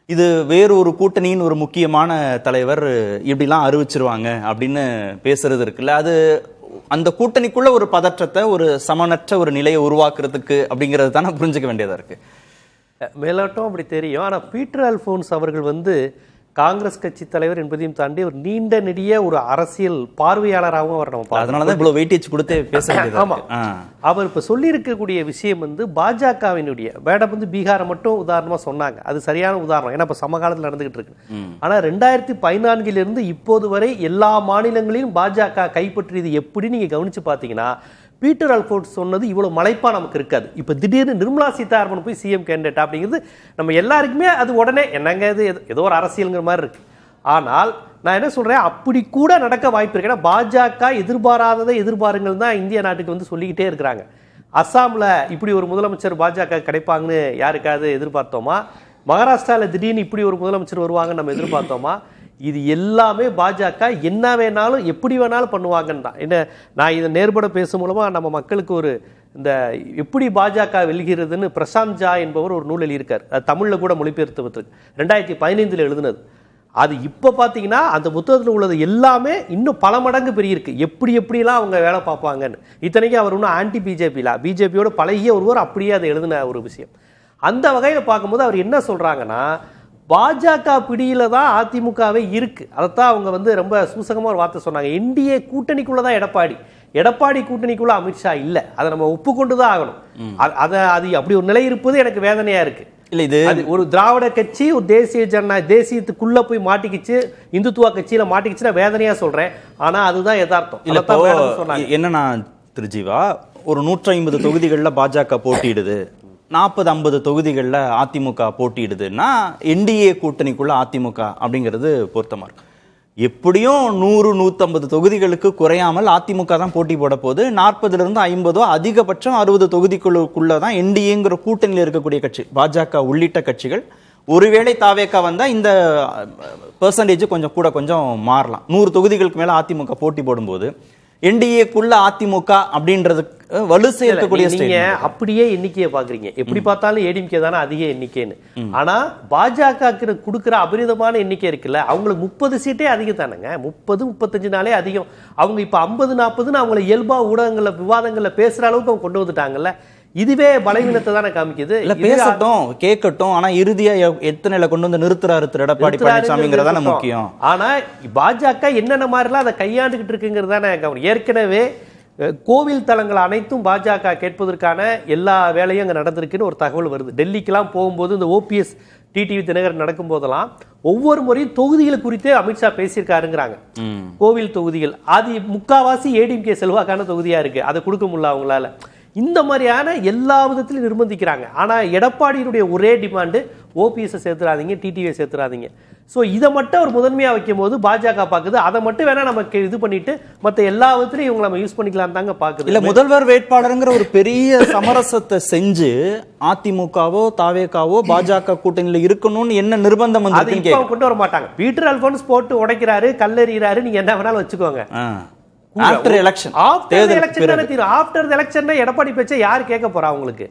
இது வேறு ஒரு கூட்டணியின் ஒரு முக்கியமான தலைவர் இப்படிலாம் அறிவிச்சிருவாங்க அப்படின்னு பேசுறது இருக்குல்ல, அது அந்த கூட்டணிக்குள்ள ஒரு பதற்றத்தை, ஒரு சமனற்ற ஒரு நிலையை உருவாக்குறதுக்கு அப்படிங்கிறது தானே புரிஞ்சுக்க வேண்டியதா இருக்கு. மேலாட்டம் அப்படி தெரியும். ஆனால் பீட்டர் அல்போன்ஸ் அவர்கள் காங்கிரஸ் கட்சி தலைவர் என்பதையும் தாண்டி ஒரு நீண்ட நெடிய ஒரு அரசியல் பார்வையாளராகவும் அவர் நம்ம அதனாலதான் இவ்வளவு வெயிட்டேஜ் கொடுத்து பேச வேண்டியது. ஆமா, அவர் இப்ப சொல்லி இருக்கக்கூடிய விஷயம் பாஜகவினுடைய மேடம் பீகாரை மட்டும் உதாரணமா சொன்னாங்க. அது சரியான உதாரணம், ஏன்னா இப்ப சமகாலத்தில் நடந்துகிட்டு இருக்கு. ஆனா 2014 இப்போது வரை எல்லா மாநிலங்களிலும் பாஜக கைப்பற்றியது எப்படி நீங்க கவனிச்சு பாத்தீங்கன்னா பீட்டர் அல்போன்ஸ் சொன்னது இவ்வளவு மலைப்பா நமக்கு இருக்காது. இப்ப திடீர்னு நிர்மலா சீதாராமன் போய் சிஎம் கேண்டிடேட் அப்படிங்கிறது நம்ம எல்லாருக்குமே அது உடனே என்னங்க இது ஏதோ ஒரு அரசியல்ங்கிற மாதிரி இருக்கு. ஆனால் நான் என்ன சொல்றேன், அப்படி கூட நடக்க வாய்ப்பு இருக்கு. ஏன்னா பாஜக எதிர்பாராததை எதிர்பாருங்கள் தான் இந்திய நாட்டுக்கு சொல்லிக்கிட்டே இருக்கிறாங்க. அஸ்ஸாம்ல இப்படி ஒரு முதலமைச்சர் பாஜக கிடைப்பாங்கன்னு யாருக்காவது எதிர்பார்த்தோமா? மகாராஷ்டிரால திடீர்னு இப்படி ஒரு முதலமைச்சர் வருவாங்கன்னு நம்ம எதிர்பார்த்தோமா? இது எல்லாமே பாஜக என்ன வேணாலும் எப்படி வேணாலும் பண்ணுவாங்கன்னு தான். என்ன, நான் இதை நேர்பட பேசும் மூலமா நம்ம மக்களுக்கு ஒரு இந்த எப்படி பாஜக வெல்கிறதுன்னு பிரசாந்த் ஜா என்பவர் ஒரு நூல் எழுதியிருக்கார். அது தமிழ்ல கூட மொழிபெயர்த்து 2015 எழுதுனது. அது இப்போ பார்த்தீங்கன்னா அந்த புத்தகத்தில் உள்ளது எல்லாமே இன்னும் பல மடங்கு பெரியருக்கு, எப்படிலாம் அவங்க வேலை பார்ப்பாங்கன்னு. இத்தனைக்கும் அவர் இன்னும் ஆன்டி பிஜேபியோட பழகிய ஒருவர் அப்படியே அதை எழுதின ஒரு விஷயம். அந்த வகையில் பார்க்கும்போது அவர் என்ன சொல்றாங்கன்னா, பாஜக பிடியில தான் அதிமுகவே இருக்கு. அதைத்தான் அவங்க ரொம்ப சூசகமா ஒரு வார்த்தை சொன்னாங்க. என்டிஏ கூட்டணிக்குள்ளதான் எடப்பாடி கூட்டணிக்குள்ள அமித்ஷா இல்ல. அதை நம்ம ஒப்புக்கொண்டுதான் ஆகணும். அது அப்படி ஒரு நிலை இருப்பது எனக்கு வேதனையா இருக்கு. இல்ல, இது ஒரு திராவிட கட்சி ஒரு தேசியத்துக்குள்ள போய் மாட்டிக்கிச்சு, இந்துத்துவ கட்சியில மாட்டிக்கிச்சுன்னா வேதனையா சொல்றேன். ஆனா அதுதான் யதார்த்தம். என்னன்னா திரு ஜீவா, ஒரு 150 தொகுதிகள்ல பாஜக போட்டியிடுது, 40-50 தொகுதிகளில் அதிமுக போட்டியிடுதுன்னா என்டிஏ கூட்டணிக்குள்ள அதிமுக அப்படிங்கிறது பொருத்தமா இருக்கு. எப்படியும் 100-150 தொகுதிகளுக்கு குறையாமல் அதிமுக தான் போட்டி போட போது. 40-50 அதிகபட்சம் 60 தொகுதிக்குள்ளதான் என்டிஏங்கிற கூட்டணியில் இருக்கக்கூடிய கட்சி பாஜக உள்ளிட்ட கட்சிகள். ஒருவேளை தாவேக்கா வந்தா இந்த பெர்சன்டேஜ் கொஞ்சம் மாறலாம். 100 தொகுதிகளுக்கு மேல அதிமுக போட்டி போடும்போது என்டிஏக்குள்ள அதிமுக அப்படின்றதுக்கு வலு சேர்க்கக்கூடிய நீங்க அப்படியே எண்ணிக்கையை பாக்குறீங்க. எப்படி பார்த்தாலும் ஏடிஎம்கே தானே அதிக எண்ணிக்கைன்னு. ஆனா பாஜக கொடுக்கிற அபரிதமான எண்ணிக்கை இருக்குல்ல, அவங்களுக்கு 30 சீட்டே அதிகம் தானுங்க. 30-35 நாளே அதிகம். அவங்க இப்ப 50-40 அவங்களை இயல்பா ஊடகங்கள்ல விவாதங்கள்ல பேசுற அளவுக்கு அவங்க கொண்டு வந்துட்டாங்கல்ல. இதுவே பலவீனத்தை தானே காமிக்குது. இல்ல, பேசட்டும் கேட்கட்டும், ஆனா இறுதியா எத்தனை கொண்டு வந்து நிறுத்துறாரு எடப்பாடி பழனிசாமிங்கிறதான முக்கியம். ஆனா பாஜக என்னென்ன மாதிரிலாம் அதை கையாண்டுகிட்டு இருக்குங்கிறதான கவனம். ஏற்கனவே கோவில் தலங்கள் அனைத்தும் பாஜக கேட்பதற்கான எல்லா வேலையும் அங்கே நடந்திருக்குன்னு ஒரு தகவல் வருது. டெல்லிக்கெல்லாம் போகும்போது இந்த ஓபிஎஸ் டிடிவி தினகரன் நடக்கும் போதெல்லாம் ஒவ்வொரு முறையும் தொகுதிகள் குறித்தே அமித்ஷா பேசியிருக்காருங்கிறாங்க. கோவில் தொகுதிகள் அது முக்காவாசி ஏடிஎம்கே செல்வாக்கான தொகுதியா இருக்கு, அதை கொடுக்க முடியல அவங்களால. இந்த மாதிரியான எல்லா விதத்திலும் நிர்பந்திக்கிறாங்க. ஆனா எடப்பாடியினுடைய ஒரே டிமாண்டு ஓபிஎஸ் சேர்த்துறாதீங்க, டிடிவியை சேர்த்துறாதீங்க. ஸோ இதை மட்டும் அவர் முதன்மையா வைக்கும் போது பாஜக பாக்குது அதை மட்டும் வேணா நமக்கு இது பண்ணிட்டு மற்ற எல்லா விதத்திலையும் இவங்க நம்ம யூஸ் பண்ணிக்கலாம் தாங்க பாக்குது. இல்ல முதல்வர் வேட்பாளருங்கிற ஒரு பெரிய சமரசத்தை செஞ்சு அதிமுகவோ தாவேகாவோ பாஜக கூட்டணியில இருக்கணும்னு என்ன நிர்பந்தம் அது இப்ப கொண்டு வர மாட்டாங்க. பீட்டர் அல்போன்ஸ் போட்டு உடைக்கிறாரு, கல்லெறிகிறாரு, நீங்க என்ன வேணாலும் வச்சுக்கோங்க. After election after election Edappadi பேச்சை யார் கேட்க போறா? உங்களுக்கு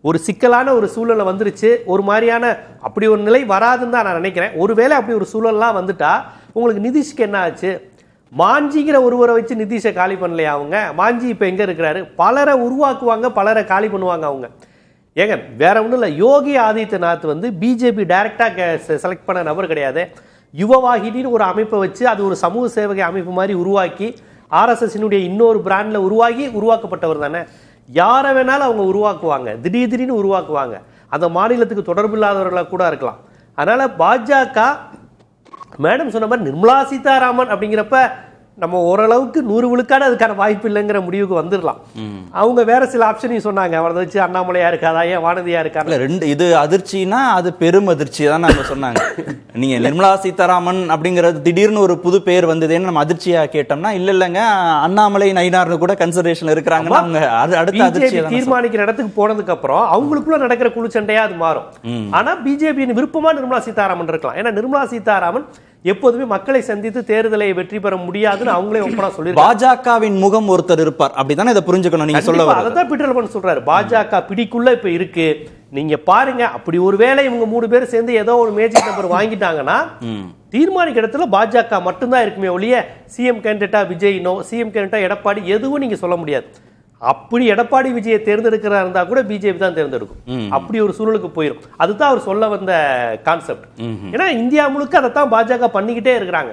ஒரு சிக்கலான ஒரு சூழலை வந்துருச்சு, ஒரு மாதிரியான அப்படி ஒரு நிலை வராதுன்னு தான் நான் நினைக்கிறேன். ஒருவேளை அப்படி ஒரு சூழல்லாம் வந்துட்டா உங்களுக்கு நிதிஷ்க்கு என்ன ஆச்சு? மாஞ்சிங்கிற ஒருவரை வச்சு நிதிஷை காலி பண்ணலையா அவங்க? மாஞ்சி இப்ப எங்க இருக்கிறாரு? பலரை உருவாக்குவாங்க, பலரை காலி பண்ணுவாங்க அவங்க. ஏங்க வேற ஒன்றும் இல்லை, யோகி ஆதித்யநாத் வந்து பிஜேபி டைரக்டா செலக்ட் பண்ண நபர் கிடையாது. யுவவாகினின்னு ஒரு அமைப்பை வச்சு அது ஒரு சமூக சேவகை அமைப்பு மாதிரி உருவாக்கி ஆர்எஸ்எஸ்னுடைய இன்னொரு பிராண்ட்ல உருவாக்கப்பட்டவர் தானே. யாரை வேணாலும் அவங்க உருவாக்குவாங்க, திடீர்னு உருவாக்குவாங்க. அந்த மாநிலத்துக்கு தொடர்பு இல்லாதவர்களாக கூட இருக்கலாம். அதனால பாஜக மேடம் சொன்ன மாதிரி நிர்மலா சீதாராமன் அப்படிங்கிறப்ப நம்ம ஓரளவுக்கு 100 விழுக்காடு அதுக்கான வாய்ப்பு இல்லைங்கிற முடிவுக்கு வந்துடலாம். அவங்க வேற சில ஆப்ஷனையும் சொன்னாங்க, அவரை வச்சு அண்ணாமலையா இருக்காதா, ஏன் வானதியா இருக்காங்க. ரெண்டு இது அதிர்ச்சினா அது பெரும் அதிர்ச்சி தான் நம்ம சொன்னாங்க. நீங்க நிர்மலா சீதாராமன் அப்படிங்கிறது திடீர்னு ஒரு புது பெயர் வந்ததுன்னு நம்ம அதிர்ச்சியா கேட்டோம்னா இல்லங்க அண்ணாமலை நயினார்னு கூட கன்சிடரேஷன் இருக்கிறாங்க. அவங்க அடுத்த அதிர்ச்சி தீர்மானிக்கிற இடத்துக்கு போனதுக்கு அப்புறம் அவங்களுக்குள்ள நடக்கிற குழு சண்டையா அது மாறும். ஆனா பிஜேபி விருப்பமா நிர்மலா சீதாராமன் இருக்கலாம். ஏன்னா நிர்மலா சீதாராமன் எப்போதுமே மக்களை சந்தித்து தேர்தலை வெற்றி பெற முடியாதுன்னு அவங்களே ஒப்பனா சொல்லி பாஜகவின் முகம் ஒருத்தர் இருப்பார், அப்படித்தானே இதை புரிஞ்சுக்கணும். நீங்க சொல்ல அதான் பீட்டர் அல்போன்ஸ் சொல்றாரு, பாஜக பிடிக்குள்ள இப்ப இருக்கு. நீங்க பாருங்க, அப்படி ஒருவேளை இவங்க 3 பேர் சேர்ந்து ஏதோ ஒரு மேஜிக் நம்பர் வாங்கிட்டாங்கன்னா தீர்மானிக்க இடத்துல பாஜக மட்டும்தான் இருக்குமே ஒழிய சிஎம் கேண்டிடேட்டா விஜய்னோ சிஎம் கேண்டிடேட்டா எடப்பாடி எதுவும் நீங்க சொல்ல முடியாது. அப்படி எடப்பாடி விஜயை தேர்ந்தெடுக்கிறா இருந்தா கூட பிஜேபி தான் தேர்ந்தெடுக்கும். அப்படி ஒரு சூழலுக்கு போயிடும். அதுதான் அவர் சொல்ல வந்த கான்செப்ட். ஏன்னா இந்தியா முழுக்க அதைத்தான் பாஜக பண்ணிக்கிட்டே இருக்கிறாங்க.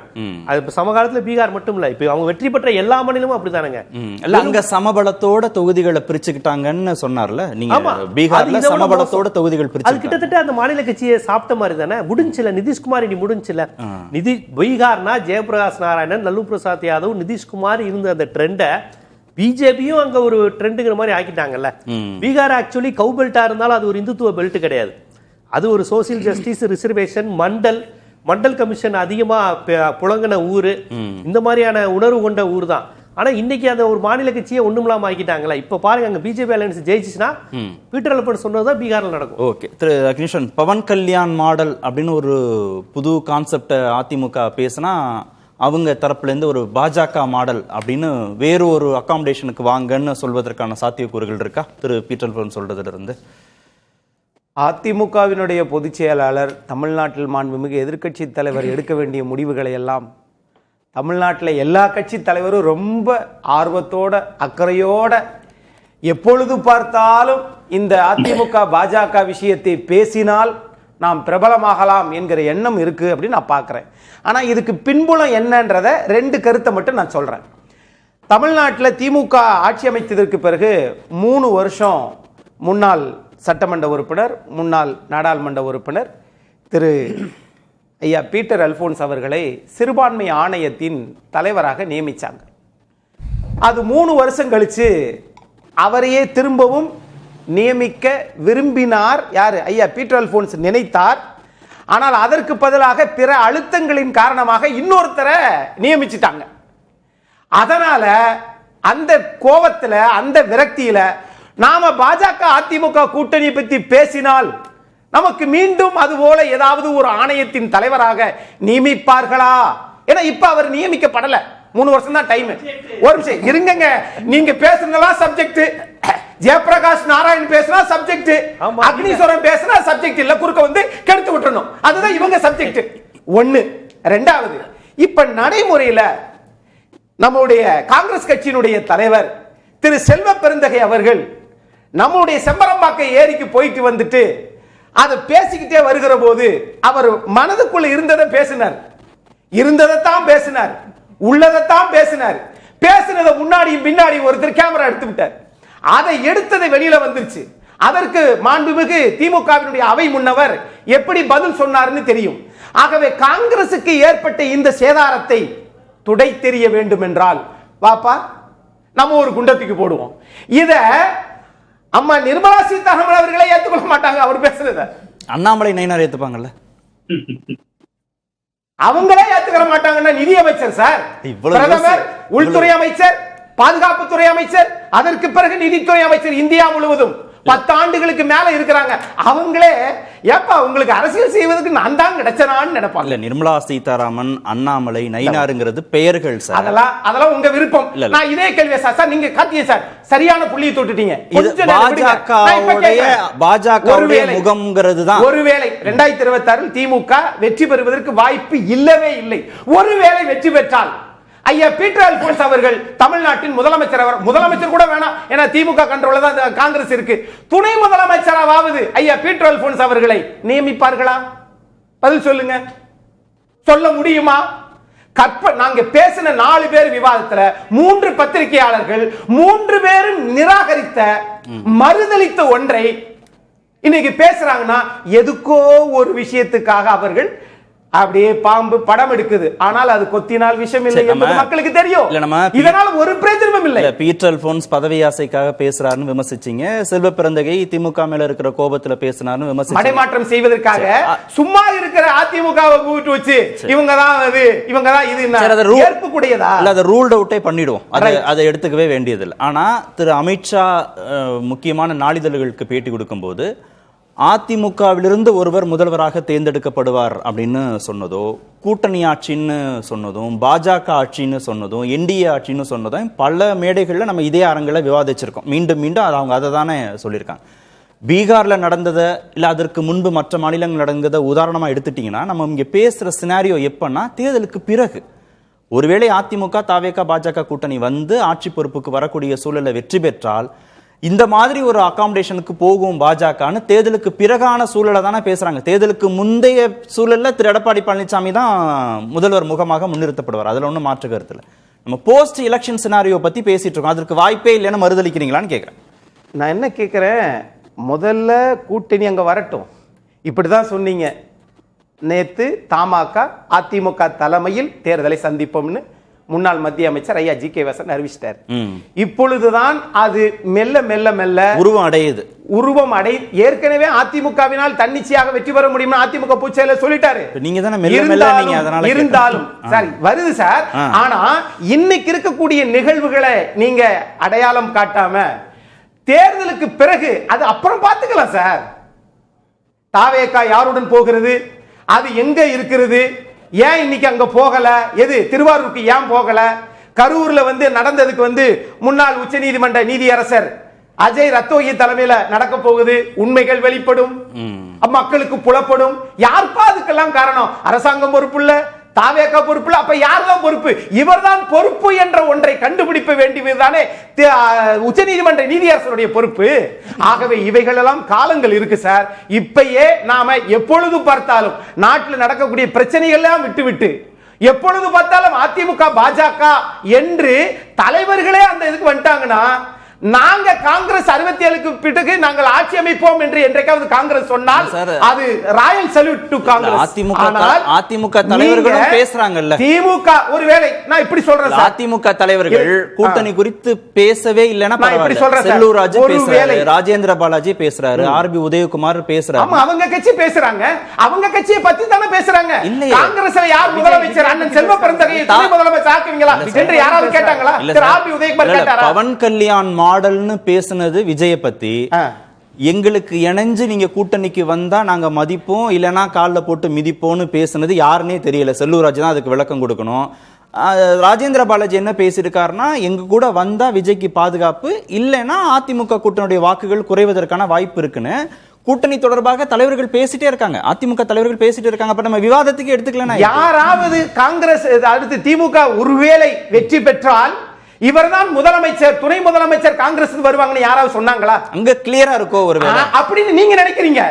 அது சமகாலத்துல பீகார் மட்டும் இல்ல, இப்ப அவங்க வெற்றி பெற்ற எல்லா மாநிலமும் அப்படித்தானுங்க. அங்க சமபலத்தோட தொகுதிகளை பிரிச்சுக்கிட்டாங்கன்னு சொன்னார்ல, நீங்க பீகார்ல சமபலத்தோட தொகுதிகள் பிரிச்சு அது கிட்டத்தட்ட அந்த மாநில கட்சியை சாப்பிட்ட மாதிரி தானே. முடிஞ்சில நிதிஷ்குமார் இனி முடிஞ்சில. பீகார்னா ஜெயபிரகாஷ் நாராயணன், லல்லு பிரசாத் யாதவ், நிதிஷ்குமார் இருந்த அந்த ட்ரெண்டை பிஜேபியும் அங்க ஒரு ட்ரெண்டுங்கிற மாதிரி ஆக்கிட்டாங்கல்ல. பீகார் ஆக்சுவலி கவு பெல்ட்டா இருந்தாலும் அது ஒரு இந்துத்துவ பெல்ட் கிடையாது. அது ஒரு social justice reservation Mandal commission அதிகமா புழங்கின ஊரு, இந்த மாதிரியான உணர்வு கொண்ட ஊர் தான். ஆனா இன்னைக்கு அந்த ஒரு மாநில கட்சியை ஒண்ணுமில்லாம ஆக்கிட்டாங்களா. இப்ப பாருங்க, அங்க பிஜேபி அலையன்ஸ் ஜெயிச்சுச்சுன்னா பீட்டர் அல்போன்ஸ் சொன்னதுதான் பீகார்ல நடக்கும். ஓகே திரு கிருஷ்ணன், பவன் கல்யாண் மாடல் அப்படின்னு ஒரு புது கான்செப்ட அதிமுக பேசினா அவங்க தரப்புல இருந்து ஒரு பாஜக மாடல் அப்படின்னு வேறு ஒரு அகாமடேஷனுக்கு வாங்கன்னு சொல்வதற்கான சாத்தியக்கூறுகள் இருக்கா? திரு பீட்டர் அல்போன்ஸ் சொல்றதுல இருந்து அதிமுகவினுடைய பொதுச் செயலாளர் தமிழ்நாட்டில் மாண்புமிகு எதிர்க்கட்சி தலைவர் எடுக்க வேண்டிய முடிவுகளை எல்லாம் தமிழ்நாட்டில் எல்லா கட்சி தலைவரும் ரொம்ப ஆர்வத்தோட அக்கறையோட எப்பொழுது பார்த்தாலும் இந்த அதிமுக பாஜக விஷயத்தை பேசினால் நாம் பிரபலமாகலாம் என்கிற எண்ணம் இருக்கு அப்படின்னு நான் பார்க்குறேன். ஆனால் இதுக்கு பின்புலம் என்னன்றதை 2 கருத்தை மட்டும் நான் சொல்கிறேன். தமிழ்நாட்டில் திமுக ஆட்சி அமைத்ததற்கு பிறகு 3 வருஷம் முன்னாள் சட்டமன்ற உறுப்பினர், முன்னாள் நாடாளுமன்ற உறுப்பினர் திரு ஐயா பீட்டர் அல்போன்ஸ் அவர்களை சிறுபான்மை ஆணையத்தின் தலைவராக நியமித்தாங்க. அது 3 வருஷம் கழித்து அவரையே திரும்பவும் நியமிக்க விரும்பினார் யார்? ஐயா பீட்டர் அல்போன்ஸ் நினைத்தார். ஆனால் அதற்கு பதிலாக பிற அழுத்தங்களின் காரணமாக இன்னொருத்தரை நியமிச்சிட்டாங்க. அதனால அந்த கோபத்துல, அந்த விரக்தியில நாம பாஜக அதிமுக கூட்டணி பற்றி பேசினால் நமக்கு மீண்டும் அது போல ஏதாவது ஒரு ஆணையத்தின் தலைவராக நியமிப்பார்களா? ஏன்னா இப்ப அவர் நியமிக்கப்படல, 3 வருஷம் தான் டைம். ஒரு நிமிஷம் இருங்க, நீங்க பேசுறதெல்லாம் சப்ஜெக்ட், ஜெயபிரகாஷ் நாராயண் பேசினா சப்ஜெக்ட், அக்னீஸ்வரன் பேசினா சப்ஜெக்ட் இல்ல, குறுக்க வந்து கெடுத்து விட்டுறணும். அதுதான் இவங்க சப்ஜெக்ட். 1. 2வது, இப்ப நடைமுறையில நம்முடைய காங்கிரஸ் கட்சியினுடைய தலைவர் திரு செல்வ பெருந்தகை அவர்கள் நம்முடைய செம்பரம்பாக்க ஏரிக்கு போயிட்டு வந்துட்டு அதை பேசிக்கிட்டே வருகிற போது அவர் மனதுக்குள்ள இருந்ததைத்தான் பேசினார், உள்ளதைத்தான் பேசினார். பேசினதை முன்னாடியும் பின்னாடி ஒருத்தர் கேமரா எடுத்து விட்டார். அதை எடுத்ததை வெளியில வந்துருச்சு. அதற்கு மாண்புமிகு திமுகவினுடைய அவை முன்னவர் எப்படி பதில் சொன்னார்னு தெரியும். ஆகவே காங்கிரசுக்கு ஏற்பட்ட இந்த சேதாரத்தை துடை தெரிய வேண்டும் என்றால் வாப்பா நம்ம ஒரு குண்டத்துக்கு போடுவோம். இத அம்மா நிர்மலா சீதாராமன் அவர்களே ஏத்துக்கொள்ள மாட்டாங்க. அவர் பேசுறத அண்ணாமலை நயினார் ஏத்துப்பாங்கல்ல? அவங்களே ஏத்துக்கிற மாட்டாங்கன்னா நிதி அமைச்சர் சார், பிரதமர், உள்துறை அமைச்சர், பாதுகாப்புத்துறை அமைச்சர், அதற்கு பிறகு நிதித்துறை அமைச்சர், இந்தியா முழுவதும் 10 ஆண்டுகளுக்கு மேல இருக்கிறாங்க. அவங்களே ஏப்பா உங்களுக்கு அரசியல் செய்வதற்கு நான் தான் கிடைச்சனான்னு நினைப்பாங்க. இல்ல, நிர்மலா சீதாராமன், அண்ணாமலை, நயினாருங்கிறது பெயர்கள் சார். அதெல்லாம் உங்க விருப்பம். நான் இதே கேள்வியை சார் நீங்க காட்டிய சார் சரியான புள்ளியை தொட்டுட்டீங்க. பாஜக முகம்ங்கிறது தான். ஒருவேளை 2026 திமுக வெற்றி பெறுவதற்கு வாய்ப்பு இல்லவே இல்லை. ஒருவேளை வெற்றி பெற்றால் ஐயா பீட்டர் அல்போன்ஸ் அவர்கள் தமிழ்நாட்டின் முதலமைச்சர் கூட வேணாம், ஏன்னா திமுக கண்ட்ரோல்ல தான் காங்கிரஸ் இருக்கு. துணை முதலமைச்சராவது ஐயா பீட்டர் அல்போன்ஸ் அவர்களை நியமிப்பார்களா? பதில் சொல்லுங்க. சொல்ல முடியுமா? நாங்க பேசின 4 பேர் விவாதத்துல 3 பத்திரிகையாளர்கள் 3 பேரும் நிராகரித்த மறுதலித்த ஒன்றை இன்னைக்கு பேசுறாங்கன்னா எதுக்கோ ஒரு விஷயத்துக்காக அவர்கள் அப்படியே பாம்பு படம் எடுக்குது. ஆனால் அது கொத்தினால் விஷம் இல்லை என்பது மக்களுக்கு தெரியும். இதனால ஒரு பிரயோஜனமும் இல்லை. பீட்டர் அல்போன்ஸ் பதவி ஆசைக்காக பேசுறாருன்னு விமர்சிச்சீங்க. செல்வ பிறந்தகை திமுக மேல இருக்கிற கோபத்துல பேசுறாருன்னு விமர்சிச்சீங்க. மடைமாற்றம் செய்வதற்காக சும்மா இருக்கிற அதிமுகவை கூப்பிட்டு வச்சு இவங்க தான் இது ஏற்புடையதா? இல்ல, அதை ரூல்ட் அவுட்டே பண்ணிடுவோம். அதை எடுத்துக்கவே வேண்டியதில்லை. ஆனா திரு அமித்ஷா முக்கியமான நாளிதழ்களுக்கு பேட்டி கொடுக்கும் போது அதிமுகவிலிருந்து ஒருவர் முதல்வராக தேர்ந்தெடுக்கப்படுவார் அப்படின்னு சொன்னதோ, கூட்டணி ஆட்சின்னு சொன்னதும், பாஜக ஆட்சின்னு சொன்னதும், என்டிஏ ஆட்சின்னு சொன்னதும் பல மேடைகளில் நம்ம இதே அரங்கில் விவாதிச்சிருக்கோம். மீண்டும் மீண்டும் அவங்க அதை தானே சொல்லியிருக்காங்க. பீகார்ல நடந்ததை இல்லை அதற்கு முன்பு மற்ற மாநிலங்கள் நடந்ததை உதாரணமாக எடுத்துட்டீங்கன்னா நம்ம இங்கே பேசுகிற சினாரியோ எப்பன்னா தேர்தலுக்கு பிறகு. ஒருவேளை அதிமுக, தாவேகா, பாஜக கூட்டணி வந்து ஆட்சி பொறுப்புக்கு வரக்கூடிய சூழலை வெற்றி பெற்றால் இந்த மாதிரி ஒரு அகாமடேஷனுக்கு போகும் பாஜகன்னு தேர்தலுக்கு பிறகான சூழலை தானே பேசுறாங்க. தேர்தலுக்கு முந்தைய சூழல்ல திரு எடப்பாடி பழனிசாமி தான் முதல்வர் முகமாக முன்னிறுத்தப்படுவார். அதுல ஒன்றும் மாற்று கருத்து இல்லை. நம்ம போஸ்ட் எலெக்ஷன் சினாரியோ பத்தி பேசிட்டு இருக்கோம். அதற்கு வாய்ப்பே இல்லைன்னு மறுதளிக்கிறீங்களான்னு கேட்கிறேன். நான் என்ன கேட்கிறேன், முதல்ல கூட்டணி அங்க வரட்டும். இப்படிதான் சொன்னீங்க நேத்து. தமாக அதிமுக தலைமையில் தேர்தலை சந்திப்போம்னு முன்னாள் மத்திய அமைச்சர் ஐயா ஜி.கே. வாசன் அறிவிச்சிட்டார். இப்பொழுதுதான் அது மெல்ல மெல்ல மெல்ல உருவம் அடை ஏற்கனவே அதிமுகவினால் தன்னிச்சையாக வெற்றி பெற முடியும் அதிமுக பூச்சையில சொல்லிட்டாரு. நீங்க தானே மெல்ல மெல்ல நீங்க அதனால இருந்தாலும் சரி வருது சார். ஆனா இன்னைக்கு இருக்கக்கூடிய நிகழ்வுகளை நீங்க அடையாளம் காட்டாம தேர்தலுக்கு பிறகு அது அப்புறம் பார்த்துக்கலாம் சார். தாவேகா யாருடன் போகிறது, அது எங்க இருக்கிறது, ஏன் இன்னைக்கு அங்க போகல, எது திருவாரூருக்கு ஏன் போகல, கரூர்ல நடந்ததுக்கு முன்னாள் உச்சநீதிமன்ற நீதியரசர் அஜய் ரத்தோகி தலைமையில நடக்க போகுது. உண்மைகள் வெளிப்படும், மக்களுக்கு புலப்படும். யாருப்பா அதுக்கெல்லாம் காரணம்? அரசாங்கம் பொறுப்பு இல்ல, தாவேகா பொறுப்பு இல்ல. அப்ப யார்தான் பொறுப்பு? இவர்தான் பொறுப்பு என்ற ஒன்றை கண்டுபிடிக்க வேண்டியதுதானே உச்சநீதிமன்ற நீதியரசருடைய பொறுப்பு. ஆகவே இவைகளெல்லாம் காலங்கள் இருக்கு சார். இப்பயே நாம எப்பொழுது பார்த்தாலும் நாட்டில் நடக்கக்கூடிய பிரச்சனைகள் எல்லாம் விட்டு எப்பொழுது பார்த்தாலும் அதிமுக, பாஜக என்று தலைவர்களே அந்த இதுக்கு வந்துட்டாங்கன்னா நாங்க காங்கிரஸ் 67க்கு பிறகு நாங்கள் ஆட்சி அமைப்போம் என்று என்றைக்காவது காங்கிரஸ் சொன்னால் அது Royal salute to Congress. AIADMK தலைவர்களும் பேசுறாங்கல்ல. திமுக ஒருவேளை நான் இப்படி சொல்றேன் சார், அதிமுக தலைவர்கள் கூட்டணி குறித்து பேசவே இல்லைன்னா செல்லூர் ராஜு பேசுறாரு, ராஜேந்திர பாலாஜி பேசுறாரு, ஆர்பி உதயகுமார் பேசுறாரு. ஆமா, அவங்க கட்சி பேசுறாங்க. அவங்க கட்சியை பத்தி தானே பேசுறாங்க. காங்கிரஸ்ல யார் முதலமைச்சர், அண்ணன் செல்வ பெருந்தகையை துணை முதலமைச்சர் ஆக்குவீங்களா என்று யாராவது கேட்டாங்களா? ஆர்பி உதயகுமார் கேட்டாரா? பவன் கல்யாண் மாடல்னு பேசுனது விஜய பத்தி. எங்களுக்கு இணைஞ்சு நீங்க கூட்டணிக்கு வந்தா நாங்க மதிப்போம், இல்லைன்னா காலில் போட்டு மிதிப்போம்னு பேசுனது யாருன்னே தெரியல. செல்லூர் ராஜு தான் அதுக்கு விளக்கம் கொடுக்கணும். ராஜேந்திர பாலாஜி என்ன பேசியிருக்காருன்னா, எங்க கூட வந்தா விஜய்க்கு பாதுகாப்பு, இல்லைன்னா அதிமுக கூட்டணியுடைய வாக்குகள் குறைவதற்கான வாய்ப்பு இருக்குன்னு கூட்டணி தொடர்பாக தலைவர்கள் பேசிட்டே இருக்காங்க. அதிமுக தலைவர்கள் பேசிட்டே இருக்காங்க. அப்ப நம்ம விவாதத்துக்கு எடுத்துக்கலாம். யாராவது காங்கிரஸ் அடுத்து திமுக ஒருவேளை வெற்றி பெற்றால் இவர்தான் முதலமைச்சர், துணை முதலமைச்சர் காங்கிரஸ் வருவாங்கன்னு யாராவது சொன்னாங்களா? அங்க கிளியரா இருக்கோ ஒருவேளை அப்படின்னு நீங்க நினைக்கிறீங்க?